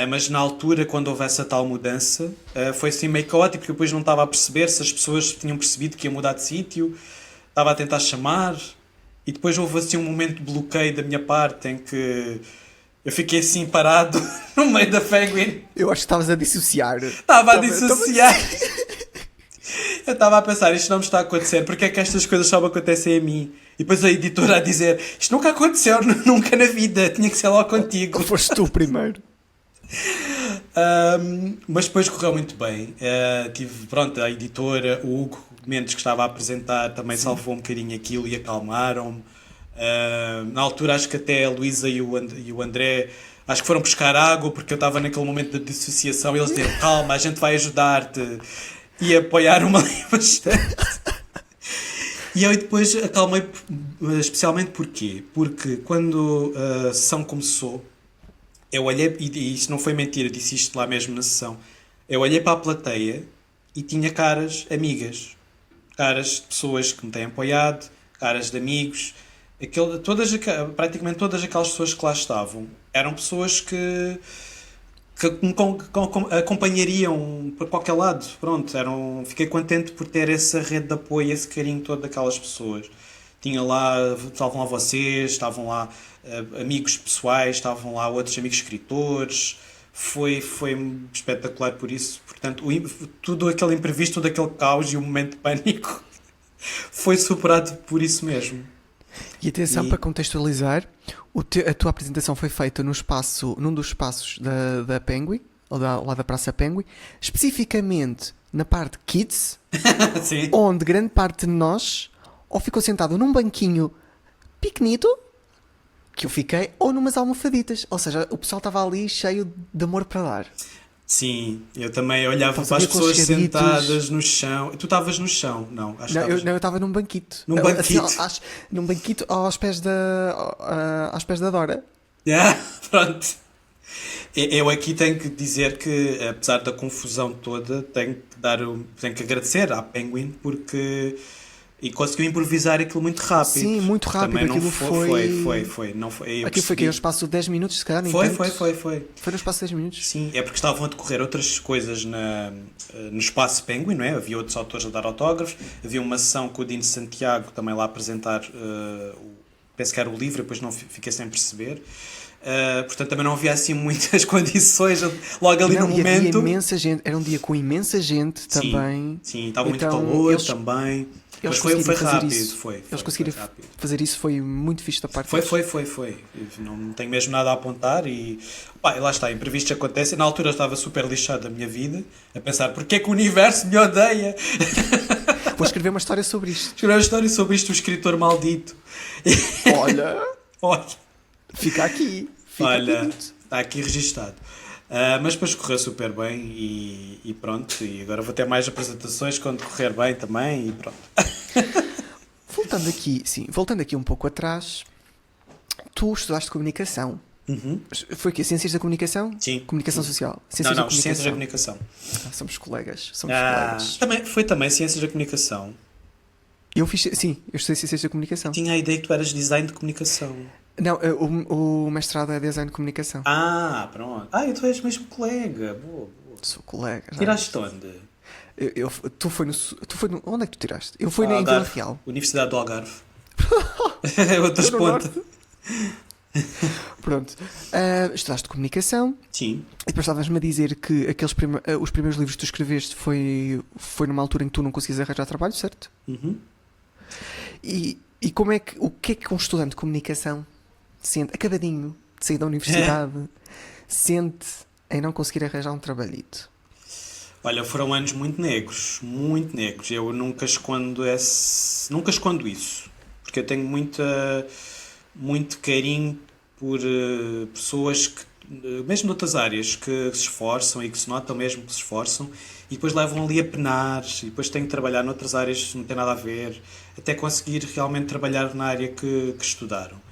Mas na altura, quando houve essa tal mudança, foi assim meio caótico, porque eu depois não estava a perceber se as pessoas tinham percebido que ia mudar de sítio. Estava a tentar chamar. E depois houve assim um momento de bloqueio da minha parte em que eu fiquei assim parado no meio da Penguin. Eu acho que estavas a dissociar. Estava a dissociar. Eu estava a pensar, isto não me está a acontecer, porque é que estas coisas só me acontecem a mim? E depois a editora a dizer, isto nunca aconteceu, nunca na vida, tinha que ser logo contigo. Foste tu primeiro. Mas depois correu muito bem. Tive, pronto, a editora, o Hugo Mendes, que estava a apresentar, também salvou um bocadinho aquilo e acalmaram-me. Na altura acho que até a Luísa e o André acho que foram buscar água, porque eu estava naquele momento de dissociação e eles diziam, calma, a gente vai ajudar-te. E apoiaram-me ali bastante. E eu depois acalmei, especialmente porquê? Porque quando a sessão começou, eu olhei, e isto não foi mentira, disse isto lá mesmo na sessão, eu olhei para a plateia e tinha caras amigas, caras de pessoas que me têm apoiado, caras de amigos, praticamente todas aquelas pessoas que lá estavam eram pessoas que me acompanhariam para qualquer lado. Pronto, fiquei contente por ter essa rede de apoio, esse carinho todo daquelas pessoas. Estavam lá vocês, estavam lá amigos pessoais, estavam lá outros amigos escritores. Foi espetacular por isso. Portanto, tudo aquele imprevisto, todo aquele caos e o momento de pânico foi superado por isso mesmo. E atenção, para contextualizar, a tua apresentação foi feita num dos espaços da Penguin, ou lá da Praça Penguin, especificamente na parte Kids, Sim. onde grande parte de nós ou ficou sentado num banquinho pequenito, que eu fiquei, ou numas almofaditas. Ou seja, o pessoal estava ali cheio de amor para dar. Sim, eu também olhava Estás para a as ver pessoas aconchegaditos. sentadas no chão. Tu estavas no chão? Não, acho que estavas. Eu estava num banquito. Num banquito? Assim, num banquito aos pés da Dora. Pronto. Eu aqui tenho que dizer que, apesar da confusão toda, tenho que agradecer à Penguin porque conseguiu improvisar aquilo muito rápido. Sim, muito rápido. Também não Aquilo foi. Aquilo foi que no espaço de 10 minutos, se calhar, nem Foi. tanto. Foi no espaço de 10 minutos. Sim, é porque estavam a decorrer outras coisas no espaço Penguin, não é? Havia outros autores a dar autógrafos, havia uma sessão com o Dino Santiago também lá a apresentar, penso que era o livro, depois não fiquei sem perceber. Portanto, também não havia assim muitas condições logo ali no momento. Havia imensa gente, era um dia com imensa gente também. Sim, estava muito Então, calor também. Mas foi rápido. Eles conseguiram fazer isso, foi muito fixe da parte Foi. Não tenho mesmo nada a apontar e lá está, imprevistos acontecem. Na altura eu estava super lixado da minha vida, a pensar porque é que o universo me odeia. Vou escrever uma história sobre isto. Escrever uma história sobre isto, um escritor maldito. Olha, Olha, fica aqui. está aqui registado. Mas depois correu super bem e pronto. E agora vou ter mais apresentações quando correr bem também e pronto. Voltando aqui um pouco atrás, tu estudaste comunicação. Uhum. Foi o quê? Ciências da comunicação? Sim. Comunicação social? Ciências da comunicação. Somos colegas. Foi também Ciências da comunicação. Eu estudei Ciências da comunicação. Tinha a ideia que tu eras design de comunicação. Não, o mestrado é design de comunicação. Pronto. Tu és mesmo colega. Boa. Sou colega. Tiraste onde? Tu foi no. Onde é que tu tiraste? Eu fui em Vila Real. Universidade do Algarve. Outras pontas. Pronto. Estudaste comunicação. Sim. E depois estavas-me a dizer que os primeiros livros que tu escreveste foi numa altura em que tu não conseguias arranjar trabalho, certo? Uhum. E o que é que um estudante de comunicação sente, acabadinho de sair da universidade, sente em não conseguir arranjar um trabalhito? Olha, foram anos muito negros. Eu nunca escondo isso. Porque eu tenho muito carinho por pessoas que, mesmo de outras áreas, que se esforçam e que se notam mesmo que se esforçam e depois levam ali a penar e depois tenho que trabalhar noutras áreas que não têm nada a ver, até conseguir realmente trabalhar na área que estudaram.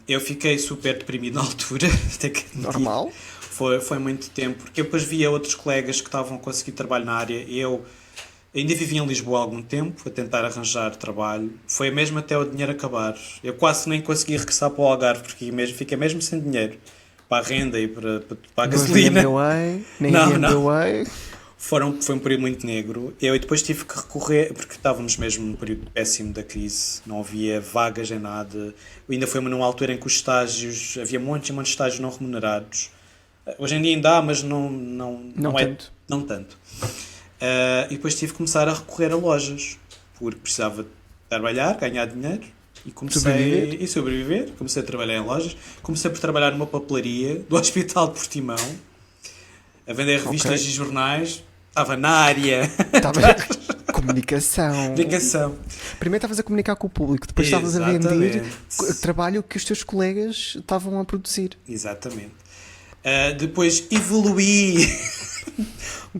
Eu fiquei super deprimido na altura. Normal? Foi muito tempo, porque eu depois via outros colegas que estavam a conseguir trabalho na área. Eu ainda vivia em Lisboa há algum tempo, a tentar arranjar trabalho. Foi mesmo até o dinheiro acabar. Eu quase nem consegui regressar para o Algarve, porque fiquei mesmo sem dinheiro para a renda e para a gasolina. Não. Foi um período muito negro. Eu depois tive que recorrer, porque estávamos mesmo num período péssimo da crise, não havia vagas em nada. Ainda foi numa altura em que os estágios, havia montes e montes de estágios não remunerados. Hoje em dia ainda há, mas não tanto. E depois tive que começar a recorrer a lojas, porque precisava trabalhar, ganhar dinheiro e sobreviver. Comecei a trabalhar em lojas. Comecei por trabalhar numa papelaria do Hospital de Portimão, a vender revistas e jornais. Estava na área. Comunicação. Primeiro estavas a comunicar com o público, depois estavas a vender trabalho que os teus colegas estavam a produzir. Exatamente. Depois evoluí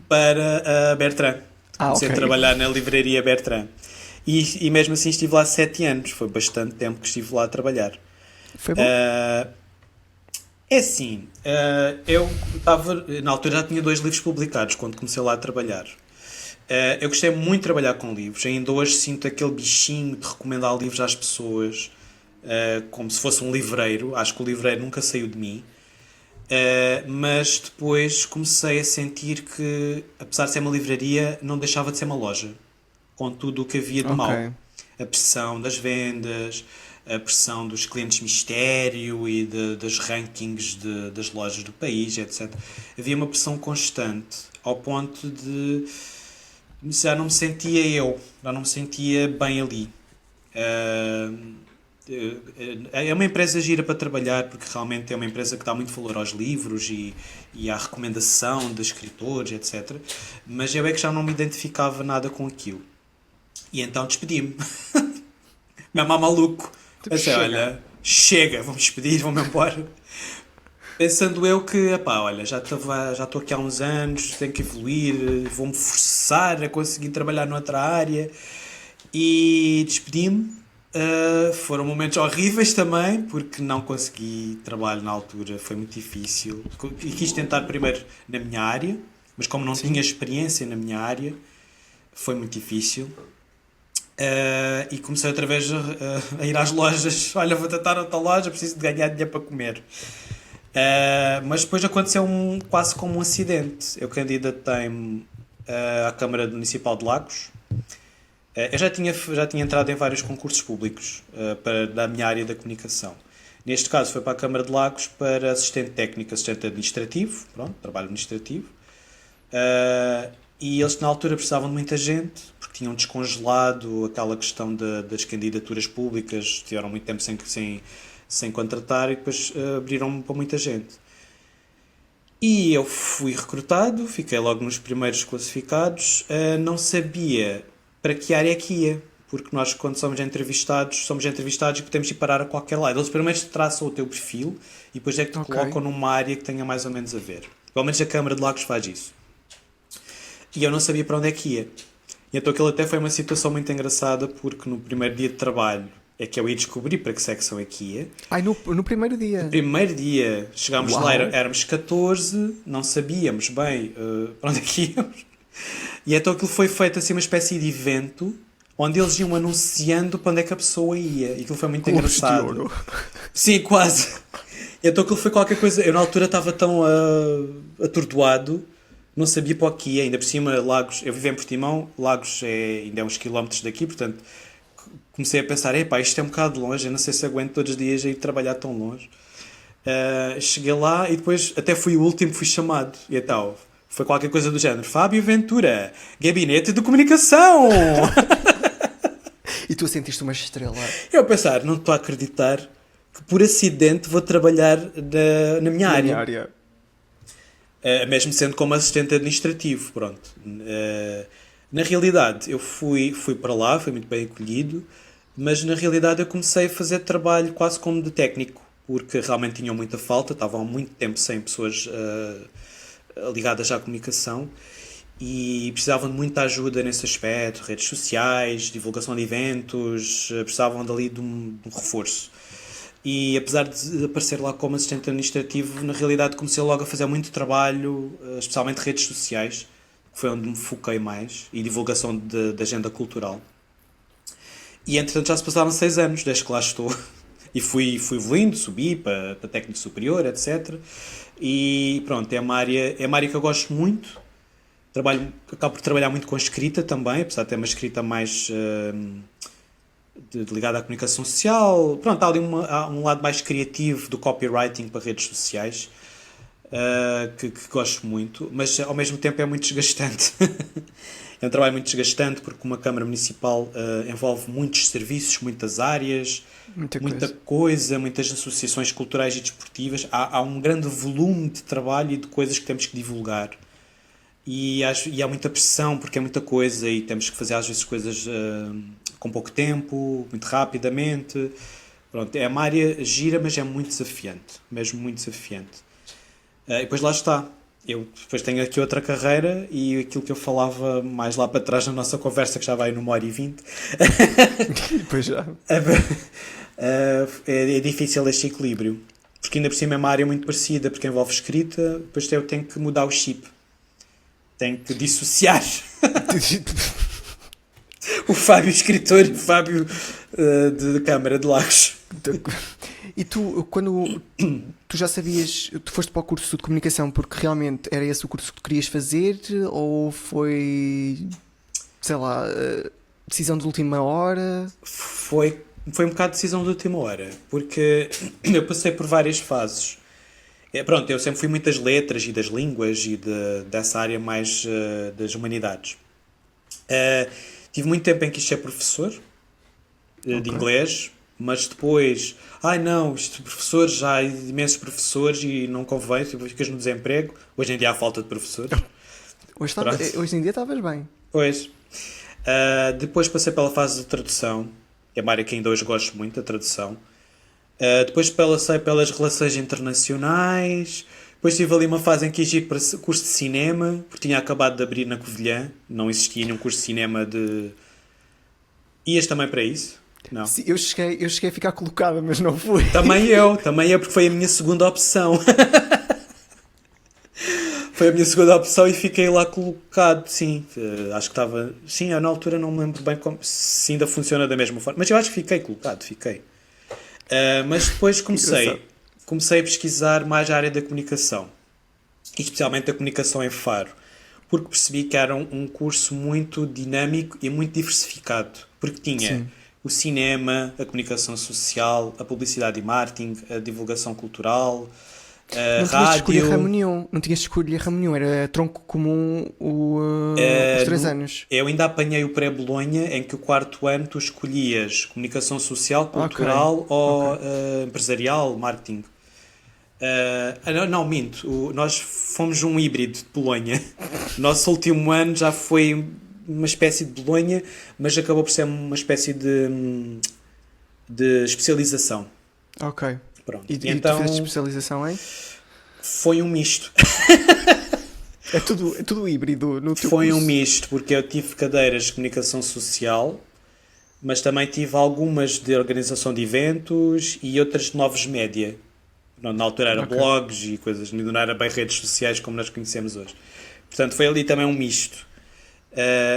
para a Bertrand. Comecei a trabalhar na livraria Bertrand. E mesmo assim estive lá 7 anos. Foi bastante tempo que estive lá a trabalhar. Foi bom? É assim, eu estava... Na altura já tinha 2 livros publicados quando comecei lá a trabalhar. Eu gostei muito de trabalhar com livros. Ainda hoje sinto aquele bichinho de recomendar livros às pessoas, como se fosse um livreiro. Acho que o livreiro nunca saiu de mim. Mas depois comecei a sentir que, apesar de ser uma livraria, não deixava de ser uma loja, com tudo o que havia de mau. A pressão das vendas, a pressão dos clientes mistério e das rankings das lojas do país, etc. Havia uma pressão constante, ao ponto de já não me sentia eu, já não me sentia bem ali. É uma empresa gira para trabalhar, porque realmente é uma empresa que dá muito valor aos livros e à recomendação de escritores, etc. Mas eu é que já não me identificava nada com aquilo. E então despedi-me. Mesmo maluco. Pensei, olha, chega, vamos despedir, vamos embora. Pensando eu que, epá, olha, já estou aqui há uns anos, tenho que evoluir, vou-me forçar a conseguir trabalhar noutra área. E despedi-me. Foram momentos horríveis também, porque não consegui trabalho na altura, foi muito difícil. E quis tentar primeiro na minha área, mas como não tinha experiência na minha área, foi muito difícil. E comecei outra vez a ir às lojas. Olha, vou tentar outra loja, preciso de ganhar dinheiro para comer. Mas depois aconteceu quase como um acidente. Eu candidatei-me à Câmara Municipal de Lagos. Eu já tinha entrado em vários concursos públicos da minha área da comunicação. Neste caso foi para a Câmara de Lagos para assistente técnico, assistente administrativo, pronto, trabalho administrativo. E eles na altura precisavam de muita gente, porque tinham descongelado aquela questão das candidaturas públicas, tiveram muito tempo sem contratar e depois abriram-me para muita gente. E eu fui recrutado, fiquei logo nos primeiros classificados, não sabia para que área é que ia, porque nós quando somos entrevistados e podemos ir parar a qualquer lado. Eles primeiro traçam o teu perfil e depois é que te colocam numa área que tenha mais ou menos a ver. Pelo menos a Câmara de Lagos faz isso. E eu não sabia para onde é que ia. E então aquilo até foi uma situação muito engraçada, porque no primeiro dia de trabalho é que eu ia descobrir para que secção é que ia. No primeiro dia? No primeiro dia. Chegámos lá, éramos 14, não sabíamos bem para onde é que íamos. E então aquilo foi feito assim uma espécie de evento, onde eles iam anunciando para onde é que a pessoa ia. E aquilo foi muito engraçado. Sim, quase. E então aquilo foi qualquer coisa... Eu na altura estava tão atordoado, não sabia para o que ia. Ainda por cima, Lagos... Eu vivo em Portimão, Lagos ainda é uns quilómetros daqui, portanto... Comecei a pensar, epá, isto é um bocado longe, eu não sei se aguento todos os dias a ir trabalhar tão longe. Cheguei lá e depois até fui o último que fui chamado. E então, foi qualquer coisa do género. Fábio Ventura, Gabinete de Comunicação! E tu sentiste uma estrela? Eu a pensar, não estou a acreditar que por acidente vou trabalhar na minha área. Mesmo sendo como assistente administrativo, pronto. Na realidade, eu fui para lá, fui muito bem acolhido, mas na realidade eu comecei a fazer trabalho quase como de técnico, porque realmente tinham muita falta, estavam há muito tempo sem pessoas ligadas à comunicação e precisavam de muita ajuda nesse aspecto, redes sociais, divulgação de eventos, precisavam dali de um reforço. E apesar de aparecer lá como assistente administrativo, na realidade comecei logo a fazer muito trabalho, especialmente redes sociais, que foi onde me foquei mais, e divulgação de agenda cultural. E entretanto já se passaram 6 anos desde que lá estou. E fui evoluindo, subi para técnico superior, etc. E pronto, é uma área que eu gosto muito. Acabo por trabalhar muito com escrita também, apesar de ter uma escrita mais ligada à comunicação social. Pronto, há ali um lado mais criativo do copywriting para redes sociais, que gosto muito, mas ao mesmo tempo é muito desgastante. É um trabalho muito desgastante porque uma Câmara Municipal envolve muitos serviços, muitas áreas, muita coisa, muitas associações culturais e desportivas. Há um grande volume de trabalho e de coisas que temos que divulgar. E há muita pressão porque é muita coisa e temos que fazer às vezes coisas com pouco tempo, muito rapidamente. Pronto, é uma área gira, mas é muito desafiante, mesmo muito desafiante. E depois lá está. Eu depois tenho aqui outra carreira e aquilo que eu falava mais lá para trás na nossa conversa, que já vai numa hora e 20, Depois já. é difícil este equilíbrio. Porque ainda por cima é uma área muito parecida, porque envolve escrita, depois eu tenho que mudar o chip. Tenho que dissociar o Fábio escritor e o Fábio de Câmara de Lagos. E tu, quando tu já sabias, tu foste para o curso de comunicação porque realmente era esse o curso que tu querias fazer ou foi, sei lá, decisão de última hora? Foi um bocado de decisão de última hora, porque eu passei por várias fases. Pronto, eu sempre fui muito das letras e das línguas e dessa área mais das humanidades. Tive muito tempo em que quis ser professor de inglês, mas depois, não, isto professores, já há imensos professores e não convém, ficas no desemprego. Hoje em dia há falta de professores. Hoje em dia estavas bem. Pois. Depois passei pela fase de tradução, que é uma área que ainda hoje gosto muito, a tradução. Depois passei pelas relações internacionais. Depois tive ali uma fase em que quis ir para curso de cinema, porque tinha acabado de abrir na Covilhã. Não existia nenhum curso de cinema de... Ias também para isso? Não. Sim, eu cheguei a ficar colocada, mas não fui. Também eu, porque foi a minha segunda opção. Foi a minha segunda opção e fiquei lá colocado, sim. Acho que estava... Sim, eu na altura não me lembro bem se ainda funciona da mesma forma. Mas eu acho que fiquei colocado, fiquei. Mas depois comecei a pesquisar mais a área da comunicação. E especialmente a comunicação em Faro. Porque percebi que era um curso muito dinâmico e muito diversificado. Porque tinha... Sim. O cinema, a comunicação social, a publicidade e marketing, a divulgação cultural, a rádio... Não tinhas de escolher ramo nenhum, era tronco comum os 3 anos. Eu ainda apanhei o pré-Bolonha, em que o 4º ano tu escolhias comunicação social, cultural ou empresarial, marketing. Não, minto. Nós fomos um híbrido de Bolonha. O nosso último ano já foi uma espécie de Bolonha, mas acabou por ser uma espécie de especialização. Ok. Pronto. E então, tu fizeste especialização em? Foi um misto. É tudo híbrido no teu Foi curso. um misto, porque eu tive cadeiras de comunicação social, mas também tive algumas de organização de eventos e outras de novos média. Na altura era blogs e coisas, não era bem redes sociais como nós conhecemos hoje. Portanto, foi ali também um misto.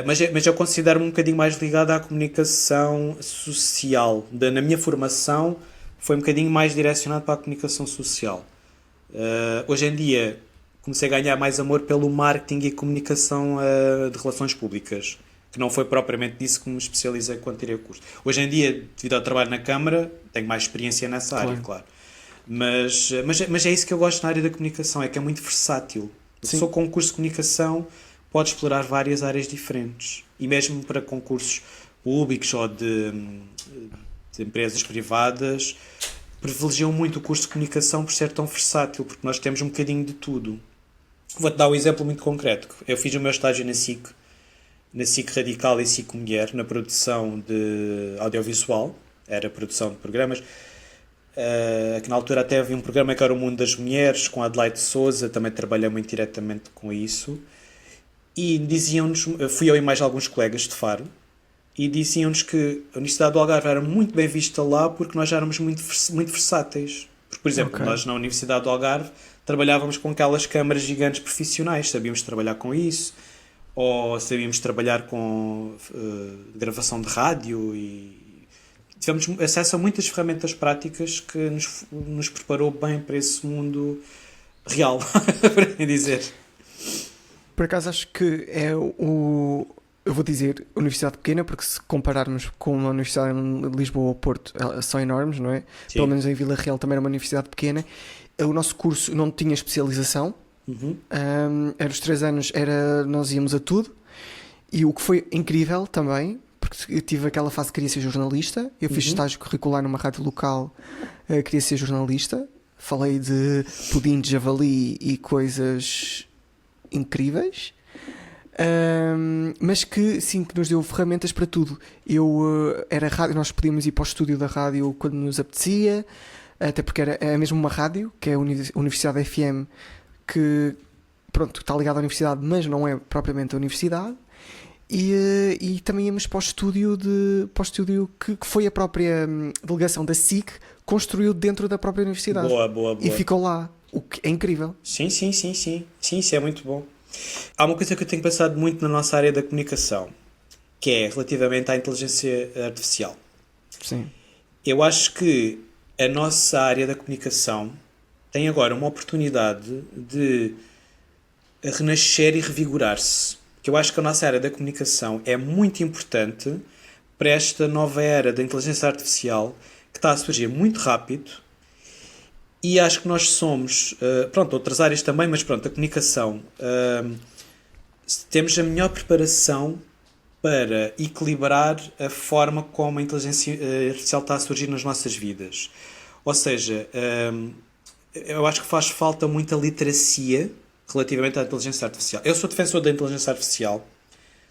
Mas eu considero-me um bocadinho mais ligado à comunicação social. Na minha formação foi um bocadinho mais direcionado para a comunicação social. Hoje em dia comecei a ganhar mais amor pelo marketing e comunicação de relações públicas, que não foi propriamente disso que me especializei quando tirei o curso. Hoje em dia, devido ao trabalho na Câmara, tenho mais experiência nessa área, claro. Mas é isso que eu gosto na área da comunicação, é que é muito versátil. Só com um curso de comunicação pode explorar várias áreas diferentes. E mesmo para concursos públicos ou de empresas privadas, privilegiam muito o curso de comunicação por ser tão versátil, porque nós temos um bocadinho de tudo. Vou-te dar um exemplo muito concreto. Eu fiz o meu estágio na SIC Radical e SIC Mulher, na produção de audiovisual, era produção de programas, que na altura até havia um programa que era o Mundo das Mulheres, com a Adelaide Souza, também trabalhei muito diretamente com isso. E diziam-nos, fui eu e mais alguns colegas de Faro, e diziam-nos que a Universidade do Algarve era muito bem vista lá porque nós éramos muito versáteis. Porque, por exemplo, nós na Universidade do Algarve trabalhávamos com aquelas câmaras gigantes profissionais, sabíamos trabalhar com isso, ou sabíamos trabalhar com gravação de rádio e tivemos acesso a muitas ferramentas práticas que nos preparou bem para esse mundo real, por assim dizer. Por acaso acho que é eu vou dizer universidade pequena, porque se compararmos com uma universidade em Lisboa ou Porto, são enormes, não é? Sim. Pelo menos em Vila Real também era uma universidade pequena. O nosso curso não tinha especialização. Era os 3 anos, nós íamos a tudo. E o que foi incrível também, porque eu tive aquela fase que queria ser jornalista. Eu fiz estágio curricular numa rádio local, queria ser jornalista. Falei de pudim de javali e coisas incríveis, mas que sim, que nos deu ferramentas para tudo. Era rádio, nós podíamos ir para o estúdio da rádio quando nos apetecia, até porque era mesmo uma rádio, que é a Universidade FM, que, pronto, está ligado à universidade, mas não é propriamente a universidade. E também íamos para o estúdio, que foi a própria delegação da SIC construiu dentro da própria universidade. Boa. E ficou lá, o que é incrível. Sim. Sim, isso é muito bom. Há uma coisa que eu tenho pensado muito na nossa área da comunicação, que é relativamente à inteligência artificial. Sim. Eu acho que a nossa área da comunicação tem agora uma oportunidade de renascer e revigorar-se. Que eu acho que a nossa área da comunicação é muito importante para esta nova era da inteligência artificial que está a surgir muito rápido, e acho que nós somos, outras áreas também, mas pronto, a comunicação, temos a melhor preparação para equilibrar a forma como a inteligência artificial está a surgir nas nossas vidas. Ou seja, eu acho que faz falta muita literacia relativamente à inteligência artificial. Eu sou defensor da inteligência artificial,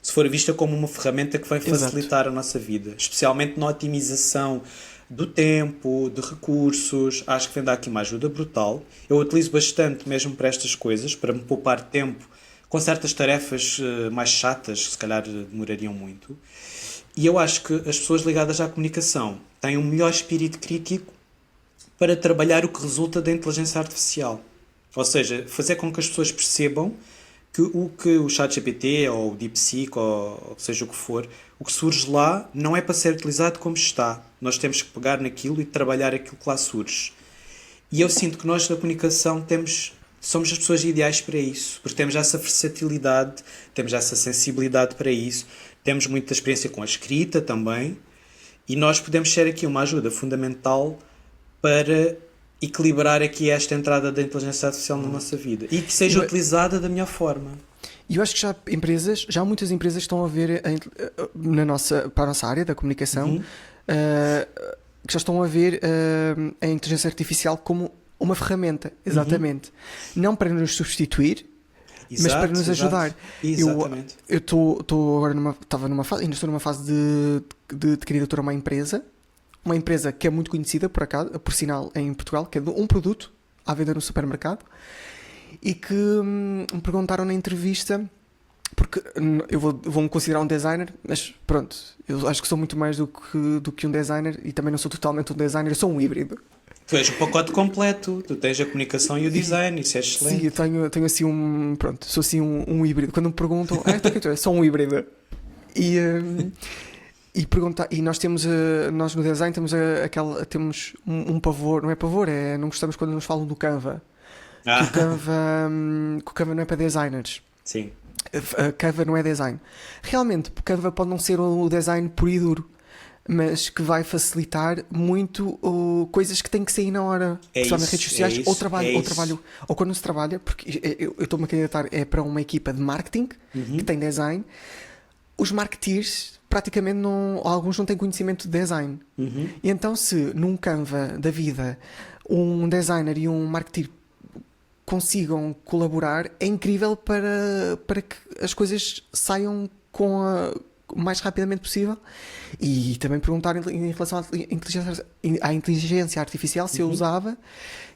se for vista como uma ferramenta que vai facilitar a nossa vida, especialmente na otimização do tempo, de recursos. Acho que vem dar aqui uma ajuda brutal. Eu utilizo bastante mesmo para estas coisas, para me poupar tempo com certas tarefas mais chatas, que se calhar demorariam muito. E eu acho que as pessoas ligadas à comunicação têm um melhor espírito crítico para trabalhar o que resulta da inteligência artificial. Ou seja, fazer com que as pessoas percebam que o ChatGPT ou o DeepSeek ou seja o que for, o que surge lá não é para ser utilizado como está. Nós temos que pegar naquilo e trabalhar aquilo que lá surge. E eu sinto que nós da comunicação somos as pessoas ideais para isso, porque temos essa versatilidade, temos essa sensibilidade para isso, temos muita experiência com a escrita também, e nós podemos ser aqui uma ajuda fundamental para equilibrar aqui esta entrada da inteligência artificial na nossa vida e que seja utilizada da melhor forma. E eu acho que já muitas empresas estão a ver para a nossa área da comunicação, que já estão a ver a inteligência artificial como uma ferramenta, exatamente. Não para nos substituir, mas para nos ajudar. Exatamente. Eu estou agora ainda estou numa fase de candidatura a uma empresa que é muito conhecida, por sinal, em Portugal, que é um produto à venda no supermercado, e que me perguntaram na entrevista, porque eu vou-me considerar um designer, mas pronto, eu acho que sou muito mais do que um designer, e também não sou totalmente um designer, eu sou um híbrido. Tu és o pacote completo, tu tens a comunicação e o design, isso é excelente. Sim, eu tenho assim sou assim um híbrido. Quando me perguntam, sou um híbrido. E nós temos, nós no design temos um pavor, não é pavor, não gostamos quando nos falam do Canva. Que o Canva não é para designers. Sim. Canva não é design. Realmente, Canva pode não ser o design puro e duro, mas que vai facilitar muito coisas que têm que sair na hora, principalmente nas redes sociais, ou trabalho, ou quando se trabalha, porque eu estou-me a candidatar para uma equipa de marketing que tem design. Os marketeers praticamente alguns não têm conhecimento de design. E então, se num Canva da vida um designer e um marketeer consigam colaborar, é incrível para que as coisas saiam o mais rapidamente possível. E também perguntar em relação à inteligência artificial se eu usava,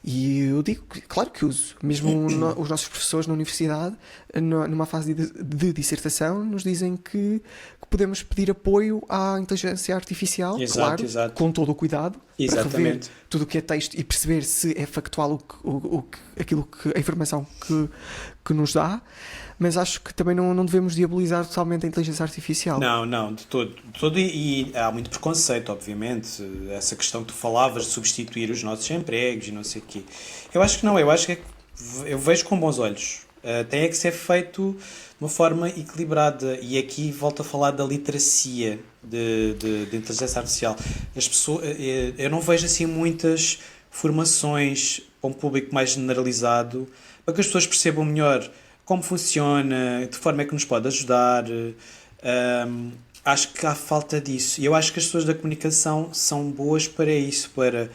e eu digo que claro que uso. Mesmo os nossos professores na universidade, numa fase de dissertação, nos dizem que podemos pedir apoio à inteligência artificial, exato. Com todo o cuidado, exatamente, para rever tudo o que é texto e perceber se é factual a informação que nos dá. Mas acho que também não devemos diabolizar totalmente a inteligência artificial. Não, de todo, e há muito preconceito, obviamente, essa questão que tu falavas de substituir os nossos empregos e não sei o quê. Eu acho que não, eu vejo com bons olhos. Tem que ser feito de uma forma equilibrada, e aqui volto a falar da literacia de inteligência artificial. As pessoas, eu não vejo assim muitas formações para um público mais generalizado, para que as pessoas percebam melhor como funciona, de forma é que nos pode ajudar. Acho que há falta disso. E eu acho que as pessoas da comunicação são boas para isso, para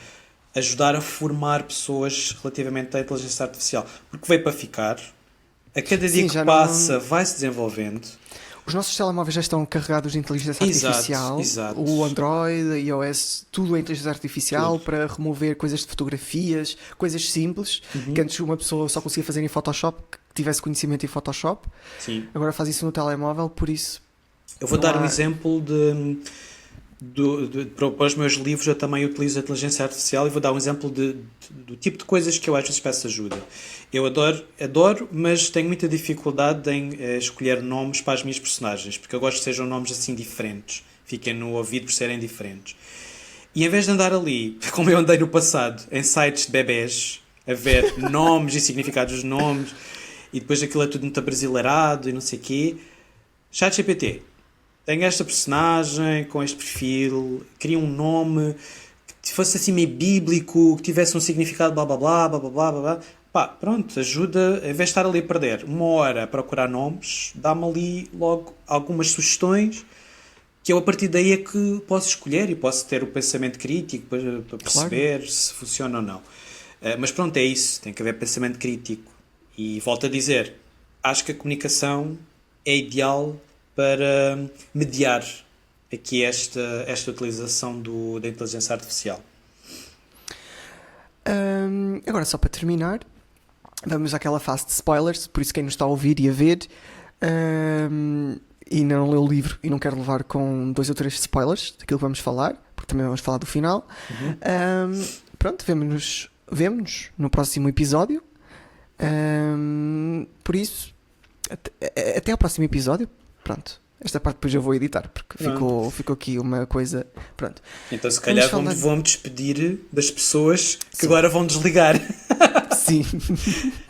ajudar a formar pessoas relativamente à inteligência artificial. Porque veio para ficar. A cada dia que passa vai-se desenvolvendo. os nossos telemóveis já estão carregados de inteligência artificial. Exato. O Android, a iOS, tudo é inteligência artificial Tudo. para remover coisas de fotografias, coisas simples, que antes uma pessoa só conseguia fazer em Photoshop, que tivesse conhecimento em Photoshop. Sim. Agora faz isso no telemóvel, por isso... Eu vou não dar um há- exemplo para os meus livros. Eu também utilizo a inteligência artificial e vou dar um exemplo do tipo de coisas que eu às vezes peço ajuda. Eu adoro, mas tenho muita dificuldade em escolher nomes para as minhas personagens, porque eu gosto que sejam nomes assim diferentes, fiquem no ouvido por serem diferentes. E em vez de andar ali, como eu andei no passado, em sites de bebés, a ver nomes e significados dos nomes, e depois aquilo é tudo muito abrasileirado e não sei o quê, ChatGPT, tenho esta personagem com este perfil, queria um nome que fosse assim meio bíblico, que tivesse um significado blá blá blá blá blá blá blá blá. Pá, pronto, ajuda, em vez de estar ali a perder uma hora a procurar nomes, dá-me ali logo algumas sugestões que eu a partir daí é que posso escolher e posso ter o pensamento crítico para perceber se funciona ou não. Mas pronto, é isso, tem que haver pensamento crítico. E volto a dizer, acho que a comunicação é ideal para mediar aqui esta utilização da inteligência artificial. Agora, só para terminar, vamos àquela fase de spoilers, por isso quem nos está a ouvir e a ver e não leu o livro e não quer levar com 2 ou 3 spoilers daquilo que vamos falar, porque também vamos falar do final. Pronto, vemo-nos no próximo episódio. Por isso, até ao próximo episódio. Pronto. Esta parte depois eu vou editar, porque ficou aqui uma coisa... Pronto. Então se calhar vou-me despedir das pessoas que agora vão desligar. Sim.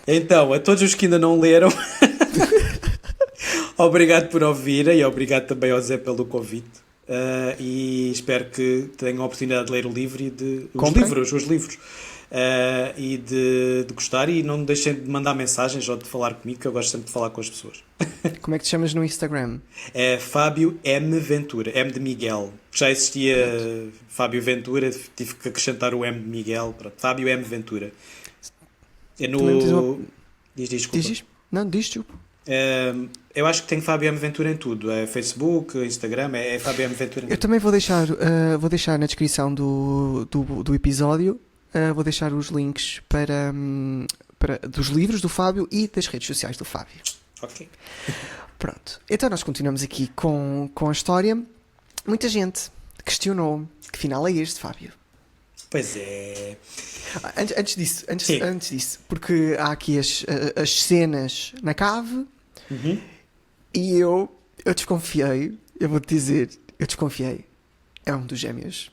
Então, a todos os que ainda não leram, obrigado por ouvirem e obrigado também ao Zé pelo convite. E espero que tenham a oportunidade de ler o livro e os livros. E de gostar, e não deixem de mandar mensagens ou de falar comigo, que eu gosto sempre de falar com as pessoas. Como é que te chamas no Instagram? É Fábio M. Ventura, M de Miguel. Já existia Fábio Ventura, tive que acrescentar o M de Miguel. Pronto. Fábio M. Ventura. É no... Diz, desculpa. Diz? Não, diz, desculpa. Eu acho que tem Fábio M. Ventura em tudo. É Facebook, Instagram, é Fábio M. Ventura. Eu também vou deixar na descrição do episódio, vou deixar os links dos livros do Fábio e das redes sociais do Fábio. Ok. Pronto. Então nós continuamos aqui com a história. Muita gente questionou que final é este, Fábio. Pois é. Antes disso, porque há aqui as cenas na cave e eu desconfiei, eu vou-te dizer, é um dos gêmeos.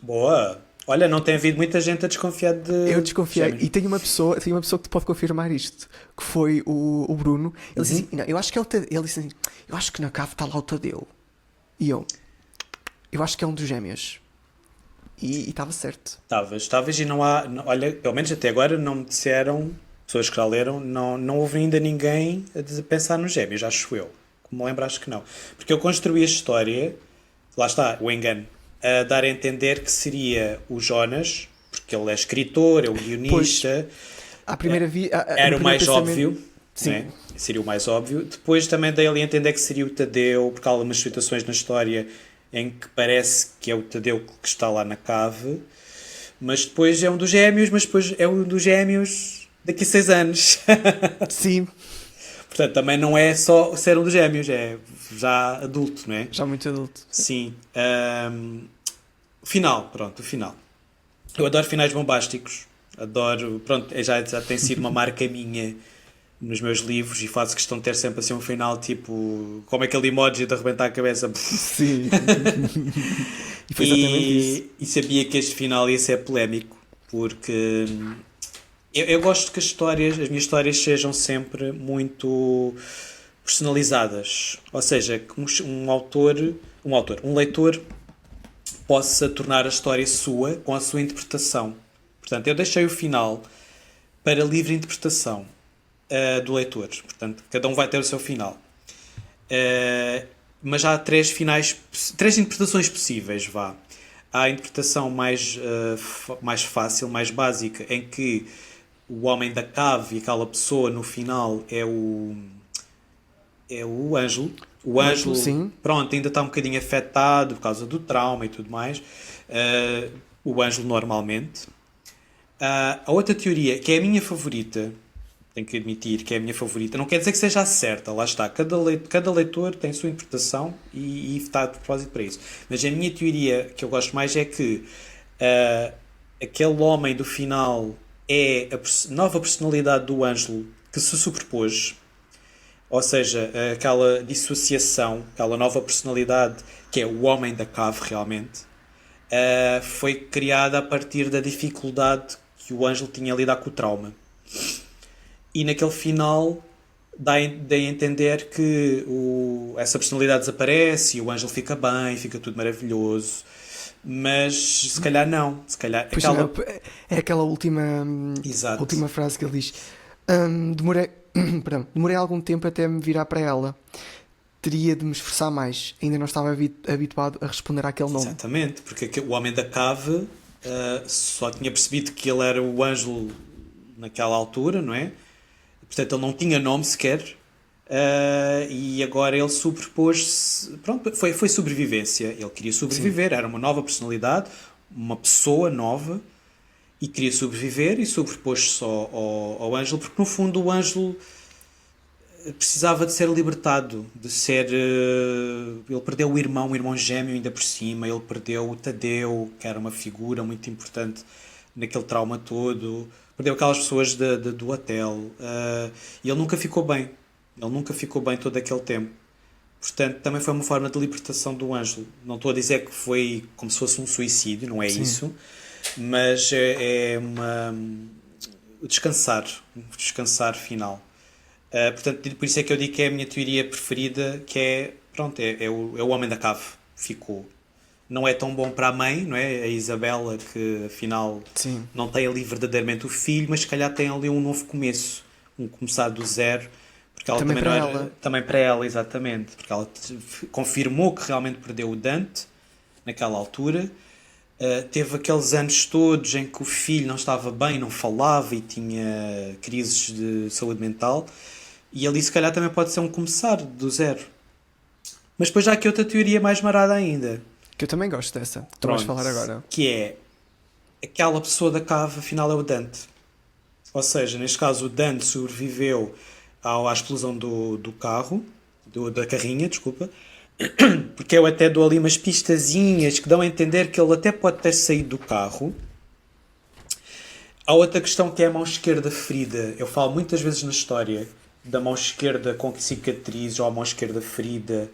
Boa! Olha, não tem havido muita gente a desconfiar de... Eu desconfiei, e tenho uma pessoa que te pode confirmar isto, que foi o Bruno. Ele disse assim, não, eu acho que é o Tadeu. Ele disse assim, eu acho que na cave está lá o Tadeu. E eu acho que é um dos gêmeos. E estava certo. Estavas e não há... Olha, pelo menos até agora não me disseram, pessoas que já leram, não houve ainda ninguém a pensar nos gêmeos, acho eu. Como me lembro, acho que não. Porque eu construí a história, lá está, o engano, a dar a entender que seria o Jonas, porque ele é escritor, é o guionista. À primeira era o mais óbvio. Sim. Né? Seria o mais óbvio. Depois também dei ali a entender que seria o Tadeu, porque há algumas situações na história em que parece que é o Tadeu que está lá na cave, mas depois é um dos gêmeos, mas depois é um dos gêmeos daqui a 6 anos. Sim. Portanto, também não é só ser um dos gêmeos, é já adulto, não é? Já muito adulto. Sim. O final. Eu adoro finais bombásticos. Adoro... Pronto, já tem sido uma marca minha nos meus livros e faço questão de ter sempre assim um final tipo... Como aquele emoji de arrebentar a cabeça. Sim. E foi exatamente isso. E sabia que este final ia ser polémico, porque... Eu gosto que as minhas histórias sejam sempre muito personalizadas. Ou seja, que um leitor possa tornar a história sua com a sua interpretação. Portanto, eu deixei o final para livre interpretação do leitor. Portanto, cada um vai ter o seu final. Mas há 3 interpretações possíveis, vá. Há a interpretação mais fácil, mais básica, em que o homem da cave e aquela pessoa no final é o Ângelo, O O Ângelo, Ângelo, sim. pronto, ainda está um bocadinho afetado por causa do trauma e tudo mais. O Ângelo normalmente. A outra teoria, que é a minha favorita, tenho que admitir que é a minha favorita, não quer dizer que seja a certa, lá está, cada leitor tem a sua interpretação e está de propósito para isso. Mas a minha teoria que eu gosto mais é que ah, aquele homem do final é a nova personalidade do Ângelo que se superpôs, ou seja, aquela dissociação, aquela nova personalidade que é o homem da cave realmente, foi criada a partir da dificuldade que o Ângelo tinha a lidar com o trauma. E naquele final dá a entender que essa personalidade desaparece e o Ângelo fica bem, fica tudo maravilhoso. Mas se calhar não. Se calhar Pois aquela. não, é aquela Exato. última frase que ele diz. Demorei, perdão, demorei algum tempo até me virar para ela. Teria de me esforçar mais. Ainda não estava habituado a responder àquele nome. Exatamente, porque o homem da cave só tinha percebido que ele era o Ângelo naquela altura, não é? Portanto, ele não tinha nome sequer. E agora ele superpôs-se. Pronto, foi sobrevivência. Ele queria Sim. sobreviver, era uma nova personalidade, uma pessoa nova e queria sobreviver e sobrepôs-se ao Ângelo, porque no fundo o Ângelo precisava de ser libertado, de ser. Ele perdeu o irmão gêmeo ainda por cima, ele perdeu o Tadeu, que era uma figura muito importante naquele trauma todo, perdeu aquelas pessoas do hotel, e ele nunca ficou bem. Ele nunca ficou bem todo aquele tempo. Portanto, também foi uma forma de libertação do Ângelo. Não estou a dizer que foi como se fosse um suicídio, não é Sim. isso, mas é uma. Descansar final. Portanto, por isso é que eu digo que é a minha teoria preferida, que é, pronto, é o homem da cave. Ficou. Não é tão bom para a mãe, não é? A Isabela, que afinal Sim. não tem ali verdadeiramente o filho, mas se calhar tem ali um novo começo, um começar do zero, porque ela Também também não para era. ela. Também para ela, exatamente, porque ela confirmou que realmente perdeu o Dante naquela altura. Teve aqueles anos todos em que o filho não estava bem, não falava e tinha crises de saúde mental. E ali se calhar também pode ser um começar do zero. Mas depois já há aqui outra teoria mais marada ainda. Que eu também gosto dessa. Tu vais Pronto. falar agora. Que é aquela pessoa da cave, afinal é o Dante. Ou seja, neste caso o Dante sobreviveu à explosão do carro, da carrinha, desculpa. Porque eu até dou ali umas pistazinhas que dão a entender que ele até pode ter saído do carro. Há outra questão que é a mão esquerda ferida. Eu falo muitas vezes na história da mão esquerda com cicatrizes ou a mão esquerda ferida,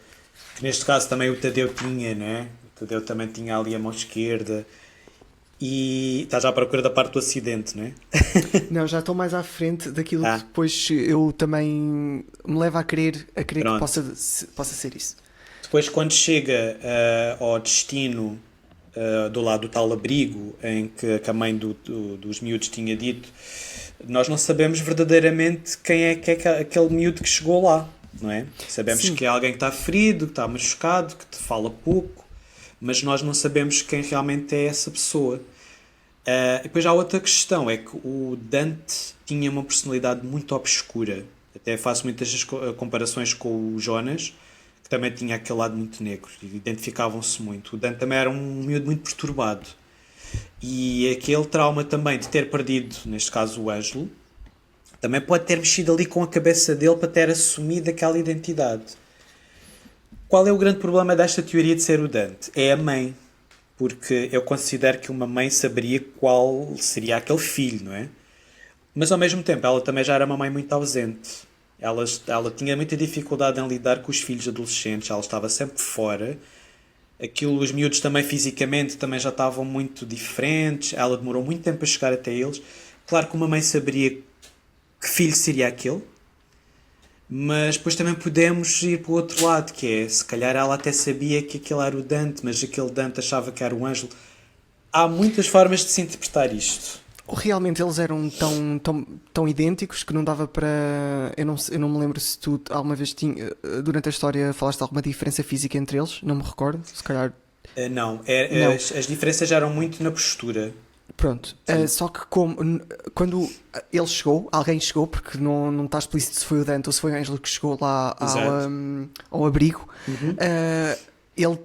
que neste caso também o Tadeu tinha, né? O Tadeu também tinha ali a mão esquerda. E estás à procura da parte do acidente, não é? Não, já estou mais à frente daquilo que Ah, depois eu também me leva a crer que pronto. possa ser isso. Depois, quando chega ao destino do lado do tal abrigo em que a mãe dos miúdos tinha dito, nós não sabemos verdadeiramente quem é que é aquele miúdo que chegou lá, não é? Sabemos Sim. que é alguém que está ferido, que está machucado, que te fala pouco, mas nós não sabemos quem realmente é essa pessoa. E depois há outra questão, é que o Dante tinha uma personalidade muito obscura. Até faço muitas comparações com o Jonas, que também tinha aquele lado muito negro, e identificavam-se muito. O Dante também era um miúdo muito perturbado. E aquele trauma também de ter perdido, neste caso o Ângelo, também pode ter mexido ali com a cabeça dele para ter assumido aquela identidade. Qual é o grande problema desta teoria de ser o Dante? É a mãe. Porque eu considero que uma mãe saberia qual seria aquele filho, não é? Mas ao mesmo tempo, ela também já era uma mãe muito ausente. Ela tinha muita dificuldade em lidar com os filhos adolescentes, ela estava sempre fora. Os miúdos também fisicamente também já estavam muito diferentes, ela demorou muito tempo a chegar até eles. Claro que uma mãe saberia que filho seria aquele, mas depois também podemos ir para o outro lado, que é, se calhar ela até sabia que aquele era o Dante, mas aquele Dante achava que era o Ângelo. Há muitas formas de se interpretar isto. Ou realmente eles eram tão idênticos que não dava para. Eu não me lembro se tu alguma vez durante a história falaste de alguma diferença física entre eles, não me recordo, se calhar. Não, Não. as diferenças eram muito na postura. Pronto, Sim. só que quando ele chegou, alguém chegou, porque não está explícito se foi o Dante ou se foi o Ângelo que chegou lá Exato. ao abrigo, Uhum. ele,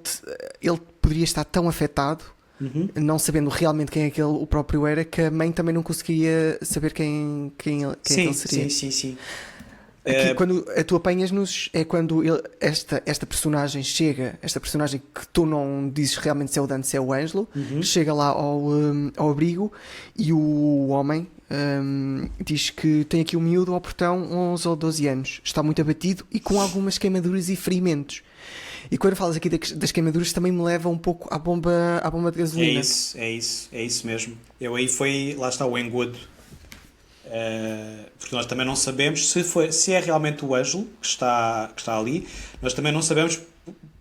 ele poderia estar tão afetado, Uhum. não sabendo realmente quem é que ele, o próprio era, que a mãe também não conseguia saber quem é que ele Sim, seria. sim, sim, sim. Aqui, Eh, quando tu apanhas-nos, é quando esta personagem chega, esta personagem que tu não dizes realmente se é o Dante, se é o Ângelo, uhum. chega lá ao abrigo e o homem diz que tem aqui um miúdo ao portão, 11 ou 12 anos, está muito abatido e com algumas queimaduras e ferimentos. E quando falas aqui das queimaduras, também me leva um pouco à bomba de É gasolina. isso, é isso, é isso mesmo. Eu aí foi, lá está o engodo. Porque nós também não sabemos se é realmente o Ângelo que está ali. Nós também não sabemos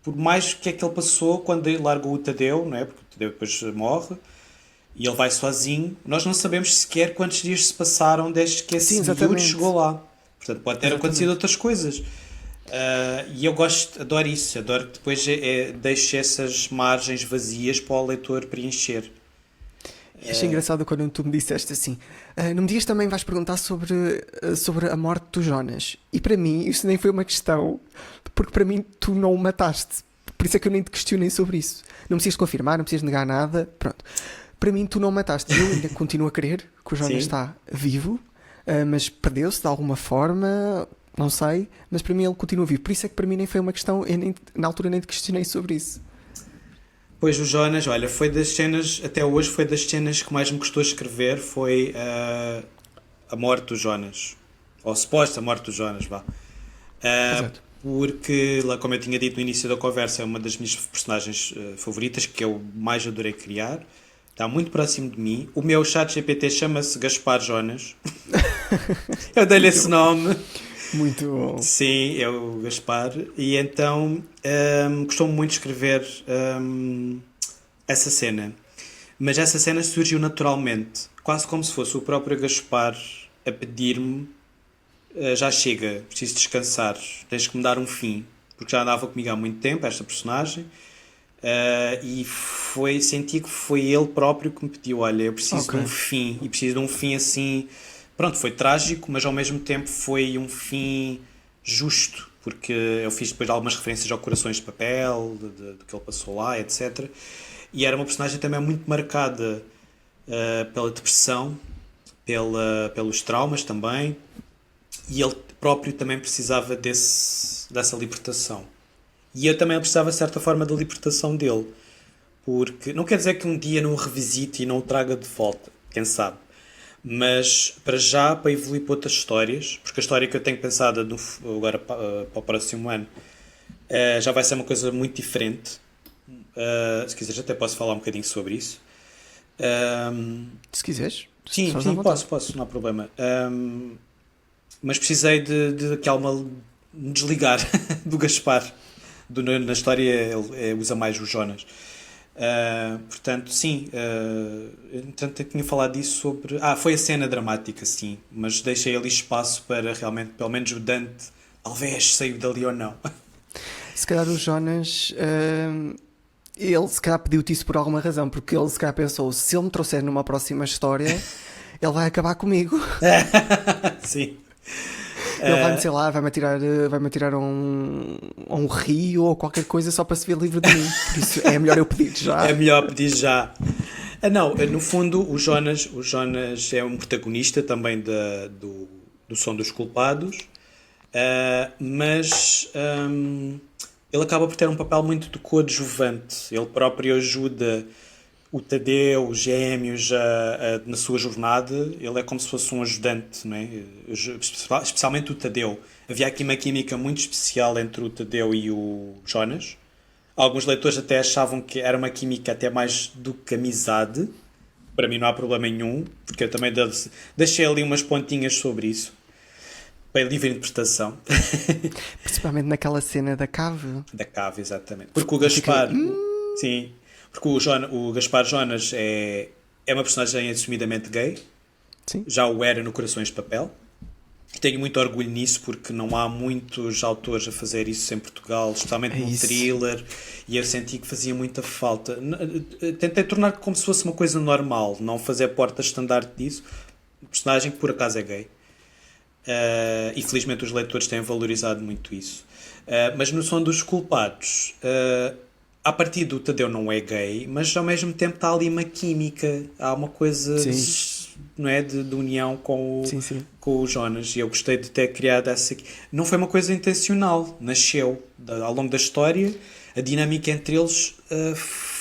por mais que é que ele passou quando ele largou o Tadeu, não é? Porque o Tadeu depois morre e ele vai sozinho. Nós não sabemos sequer quantos dias se passaram desde que Sim, esse miúdo exatamente. chegou lá. Portanto, pode ter acontecido Exatamente. outras coisas. E eu adoro isso, adoro que depois deixe essas margens vazias para o leitor preencher. E achei engraçado quando tu me disseste assim: não me digas também vais perguntar sobre a morte do Jonas. E para mim, isso nem foi uma questão, porque para mim tu não o mataste. Por isso é que eu nem te questionei sobre isso. Não precisas confirmar, não precisas negar nada. Pronto. Para mim, tu não o mataste. Eu ainda continuo a crer que o Jonas Sim. está vivo, mas perdeu-se de alguma forma, não sei. Mas para mim, ele continua vivo. Por isso é que para mim nem foi uma questão. Eu na altura nem te questionei sobre isso. Pois o Jonas, olha, foi das cenas, até hoje foi das cenas que mais me custou escrever, foi a morte do Jonas. Ou a suposta morte do Jonas, vá. Ah, Exato. Porque, lá, como eu tinha dito no início da conversa, é uma das minhas personagens favoritas, que eu mais adorei criar. Está muito próximo de mim. O meu chat GPT chama-se Gaspar Jonas. Eu dei-lhe esse nome. Muito bom. Sim, é o Gaspar. E então costumo muito escrever essa cena. Mas essa cena surgiu naturalmente, quase como se fosse o próprio Gaspar a pedir-me: já chega, preciso descansar, tens que me dar um fim. Porque já andava comigo há muito tempo, esta personagem. Senti que foi ele próprio que me pediu: olha, eu preciso Ok. de um fim, e preciso de um fim assim. Pronto, foi trágico, mas ao mesmo tempo foi um fim justo, porque eu fiz depois algumas referências ao Corações de Papel, do que ele passou lá, etc. E era uma personagem também muito marcada pela depressão, pelos traumas também, e ele próprio também precisava dessa libertação. E eu também precisava, de certa forma, da libertação dele. Porque não quer dizer que um dia não o revisite e não o traga de volta, quem sabe. Mas para já, para evoluir para outras histórias, porque a história que eu tenho pensada agora para o próximo ano já vai ser uma coisa muito diferente. Se quiseres, até posso falar um bocadinho sobre isso. Ahm, Se quiseres, sim, estás à sim, vontade. posso, não há problema. Mas precisei de que alma me desligar do Gaspar. Na história ele usa mais o Jonas. Portanto, sim. Entretanto, eu tinha falado disso sobre. Foi a cena dramática, sim. Mas deixei ali espaço para realmente, pelo menos o Dante, talvez saiu dali ou não. Se calhar o Jonas, ele se calhar pediu-te isso por alguma razão, porque ele se calhar pensou: se ele me trouxer numa próxima história, ele vai acabar comigo. Sim. Ele vai-me, sei lá, vai-me atirar a um rio ou qualquer coisa só para se ver livre de mim. Por isso é melhor eu pedir já. É melhor pedir já. Não, no fundo, o Jonas é um protagonista também do Som dos Culpados, mas ele acaba por ter um papel muito de coadjuvante. Ele próprio ajuda o Tadeu, os gêmeos, na sua jornada. Ele é como se fosse um ajudante, não é? Especialmente o Tadeu. Havia aqui uma química muito especial entre o Tadeu e o Jonas. Alguns leitores até achavam que era uma química até mais do que amizade. Para mim não há problema nenhum, porque eu também deixei ali umas pontinhas sobre isso, para livre interpretação. Principalmente naquela cena da cave. Da cave, exatamente. Porque o Eu fiquei, Gaspar, sim, porque o Gaspar Jonas é uma personagem assumidamente gay, sim, já o era no Corações de Papel. Tenho muito orgulho nisso porque não há muitos autores a fazer isso em Portugal, especialmente no thriller, e eu senti que fazia muita falta. Tentei tornar como se fosse uma coisa normal, não fazer porta-estandarte disso. O personagem, que por acaso é gay, e felizmente os leitores têm valorizado muito isso. Mas no Som dos Culpados, a partir do Tadeu não é gay, mas ao mesmo tempo está ali uma química, há uma coisa não é, de união com o Jonas, e eu gostei de ter criado essa. Não foi uma coisa intencional, nasceu ao longo da história, a dinâmica entre eles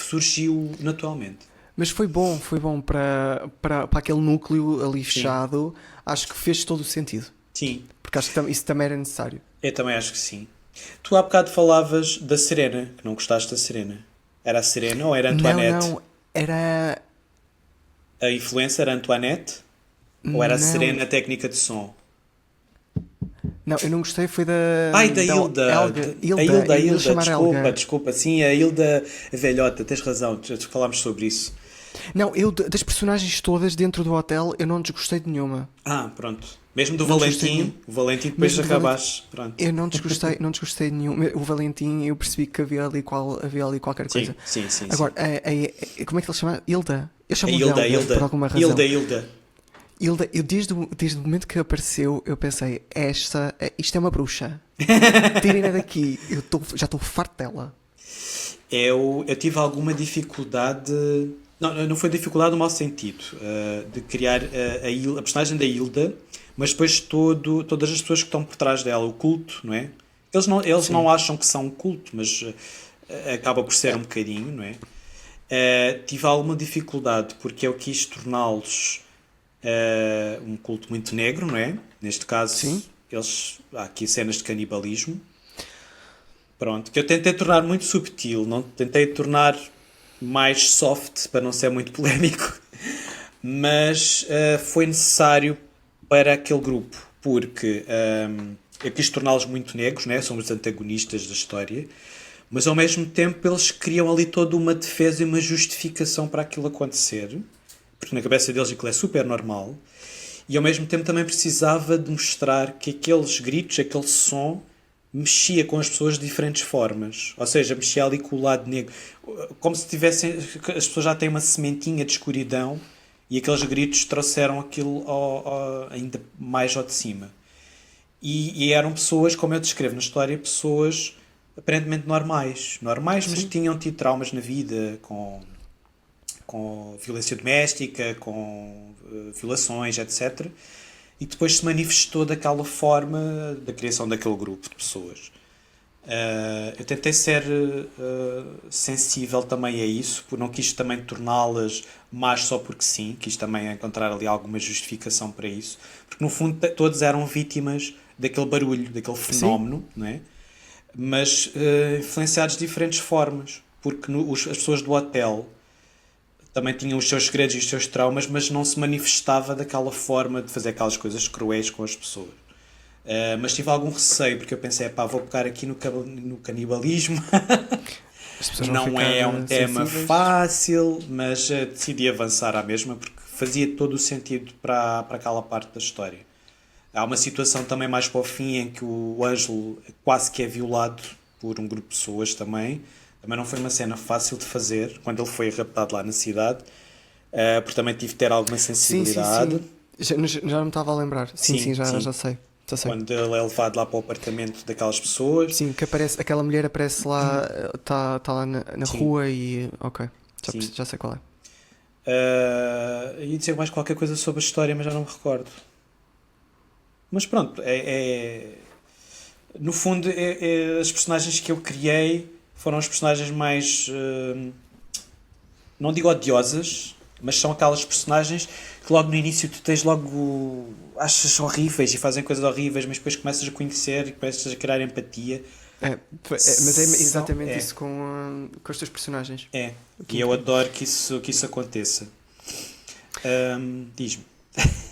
surgiu naturalmente. Mas foi bom para aquele núcleo ali fechado. Acho que fez todo o sentido. Sim. Porque acho que isso também era necessário. Eu também acho que sim. Tu há bocado falavas da Serena, que não gostaste da Serena. Era a Serena ou era a Antoinette? Não, era... A influencer era a Antoinette? Ou era a Serena técnica de som? Não, eu não gostei, foi da... Ai, da Hilda. A Hilda, desculpa. Sim, a Hilda a velhota, tens razão, falámos sobre isso. Não, das personagens todas dentro do hotel, eu não desgostei de nenhuma. Pronto. Mesmo do Valentim, o Valentim depois acabaste. Pronto. Eu não desgostei de nenhum. O Valentim, eu percebi que havia ali qualquer coisa. Sim. Agora, como é que ele chama? Hilda. Eu chamo Hilda, por alguma razão. Hilda. Eu desde o momento que apareceu, eu pensei, isto é uma bruxa. Tirem-na daqui. Já estou farto dela. Eu tive alguma dificuldade... Não foi dificuldade no mau sentido, de criar a personagem da Hilda, mas depois todas as pessoas que estão por trás dela, o culto, não é? Eles não acham que são um culto, mas acaba por ser um bocadinho, não é? Tive alguma dificuldade porque eu quis torná-los um culto muito negro, não é? Neste caso, há aqui cenas de canibalismo. Pronto, que eu tentei tornar muito subtil, não tentei tornar mais soft, para não ser muito polémico, mas foi necessário para aquele grupo, porque eu quis torná-los muito negros, né? São os antagonistas da história, mas ao mesmo tempo eles criam ali toda uma defesa e uma justificação para aquilo acontecer, porque na cabeça deles aquilo é super normal, e ao mesmo tempo também precisava de mostrar que aqueles gritos, aquele som, mexia com as pessoas de diferentes formas, ou seja, mexia ali com o lado negro, como se tivessem, as pessoas já têm uma sementinha de escuridão e aqueles gritos trouxeram aquilo ainda mais ao de cima, e eram pessoas, como eu descrevo na história, pessoas aparentemente normais, mas tinham tido traumas na vida, com violência doméstica, com violações, etc., e depois se manifestou daquela forma da criação daquele grupo de pessoas. Eu tentei ser sensível também a isso, porque não quis também torná-las más só porque sim, quis também encontrar ali alguma justificação para isso, porque no fundo todos eram vítimas daquele barulho, daquele fenómeno, não é? Mas influenciados de diferentes formas, porque as pessoas do hotel também tinham os seus segredos e os seus traumas, mas não se manifestava daquela forma de fazer aquelas coisas cruéis com as pessoas. Mas tive algum receio, porque eu pensei, vou pegar aqui no canibalismo. Não é um tema fácil, mas decidi avançar à mesma, porque fazia todo o sentido para aquela parte da história. Há uma situação também mais para o fim em que o Ângelo quase que é violado por um grupo de pessoas também. Também não foi uma cena fácil de fazer, quando ele foi raptado lá na cidade, porque também tive de ter alguma sensibilidade. Sim. Já não me estava a lembrar. Sim, já sei. Quando ele é levado lá para o apartamento daquelas pessoas. Sim, que aquela mulher aparece lá, está lá na rua e... Ok, já sei qual é. Ia dizer mais qualquer coisa sobre a história, mas já não me recordo. Mas pronto, no fundo, as personagens que eu criei foram as personagens mais, não digo odiosas, mas são aquelas personagens que logo no início tu tens achas horríveis e fazem coisas horríveis, mas depois começas a conhecer e começas a criar empatia. Mas é exatamente isso com os teus personagens. E eu adoro que isso aconteça. Diz-me.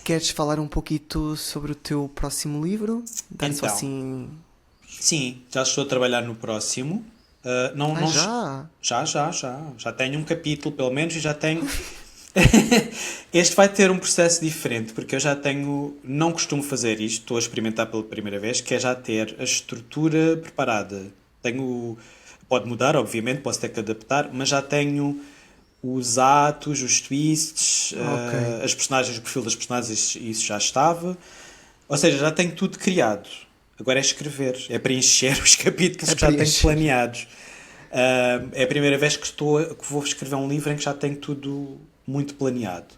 Queres falar um pouquinho sobre o teu próximo livro? Então, só assim... Sim, já estou a trabalhar no próximo. Já? Já tenho um capítulo, pelo menos, e já tenho Este vai ter um processo diferente, porque eu já tenho, não costumo fazer isto, estou a experimentar pela primeira vez, que é já ter a estrutura preparada. Tenho, pode mudar, obviamente, posso ter que adaptar, mas já tenho os atos, os twists, Ok. as personagens, o perfil das personagens, isso já estava. Ou seja, já tenho tudo criado. Agora é escrever, é preencher os capítulos É que já tenho preencher. planeados. É a primeira vez que vou escrever um livro em que já tenho tudo muito planeado.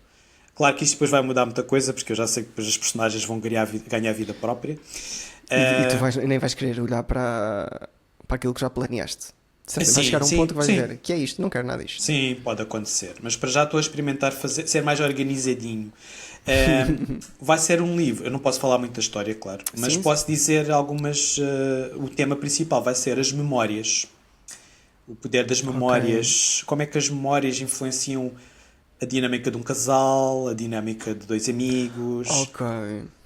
Claro que isto depois vai mudar muita coisa, porque eu já sei que depois as personagens vão ganhar vida própria. E tu Ah, nem vais querer olhar para aquilo que já planeaste. Certo? Vais sim, chegar a um sim, ponto que vais sim. dizer que é isto, não quero nada disto. Sim, pode acontecer. Mas para já estou a experimentar ser mais organizadinho. Vai ser um livro. Eu não posso falar muito da história, claro. Mas Sim. posso dizer algumas. O tema principal vai ser as memórias. O poder das memórias. Como é que as memórias influenciam a dinâmica de um casal, a dinâmica de dois amigos. Ok.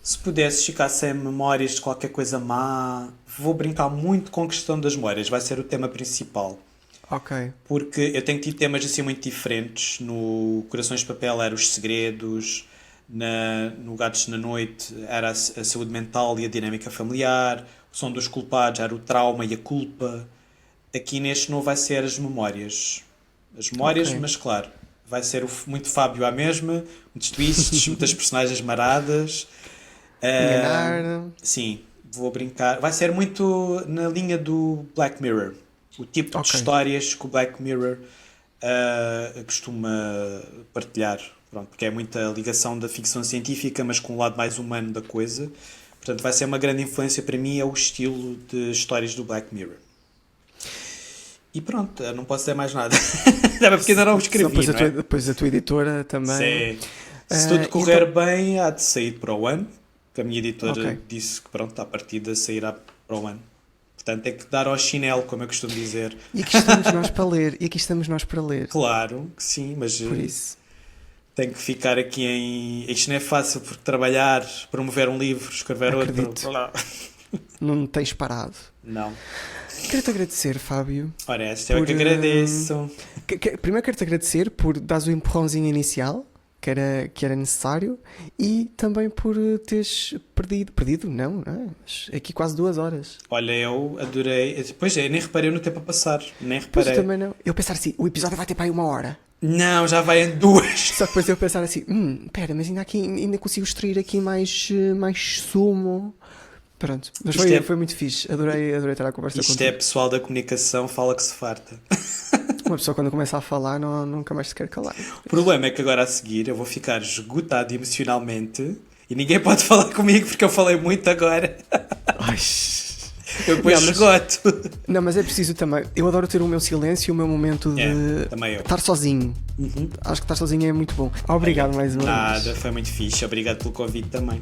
Se pudesses ficar sem memórias de qualquer coisa má, vou brincar muito com a questão das memórias. Vai ser o tema principal. Ok. Porque eu tenho tido temas assim muito diferentes. No Corações de Papel era os segredos, no Gatos na Noite era a saúde mental e a dinâmica familiar, o Som dos Culpados era o trauma e a culpa. Aqui neste novo vai ser as memórias. As memórias, Ok. mas claro, vai ser muito Fábio à mesma, muitos twists, muitas personagens maradas. Enganar. Sim, vou brincar. Vai ser muito na linha do Black Mirror. O tipo de Ok. histórias que o Black Mirror costuma partilhar. Pronto, porque é muita ligação da ficção científica, mas com um lado mais humano da coisa. Portanto, vai ser uma grande influência para mim, é o estilo de histórias do Black Mirror. E pronto, eu não posso dizer mais nada. Porque ainda não o escrevi, Depois não é? depois a tua editora também. Sim. Se tudo Ah, correr então- bem, há de sair para o ano. Que a minha editora Ok. disse que pronto, à partida sairá para o ano. Portanto, é que dar ao chinelo, como eu costumo dizer. E aqui estamos nós para ler. E aqui estamos nós para ler. Claro que sim, mas Por isso. tenho que ficar aqui em. Isto não é fácil, porque trabalhar, promover um livro, escrever Acredito. outro. Lá. Não tens parado. Não. Quero-te agradecer, Fábio. Ora, esta eu é que Por, agradeço. Primeiro quero-te agradecer por dares o empurrãozinho inicial que era necessário e também por teres perdido. Perdido? Não, não é? Mas aqui quase 2 horas. Olha, eu adorei. Pois é, nem reparei no tempo a passar. Nem Pois eu reparei. também não. Eu pensar assim, o episódio vai ter para aí 1 hora. Não, já vai em 2. Só que depois eu pensar assim, pera, mas ainda consigo extrair aqui mais sumo. Pronto, mas Isto foi muito fixe. Adorei ter a conversa Isto contigo. é pessoal da comunicação, fala que se farta. Uma pessoa quando começa a falar nunca mais se quer calar. O problema é que agora a seguir eu vou ficar esgotado emocionalmente e ninguém pode falar comigo porque eu falei muito agora. Ai. Eu depois Não, mas- esgoto. Não, mas é preciso também. Eu adoro ter o meu silêncio e o meu momento de também eu. estar sozinho. Acho que estar sozinho é muito bom. Obrigado mais uma vez. Nada, foi muito fixe. Obrigado pelo convite também.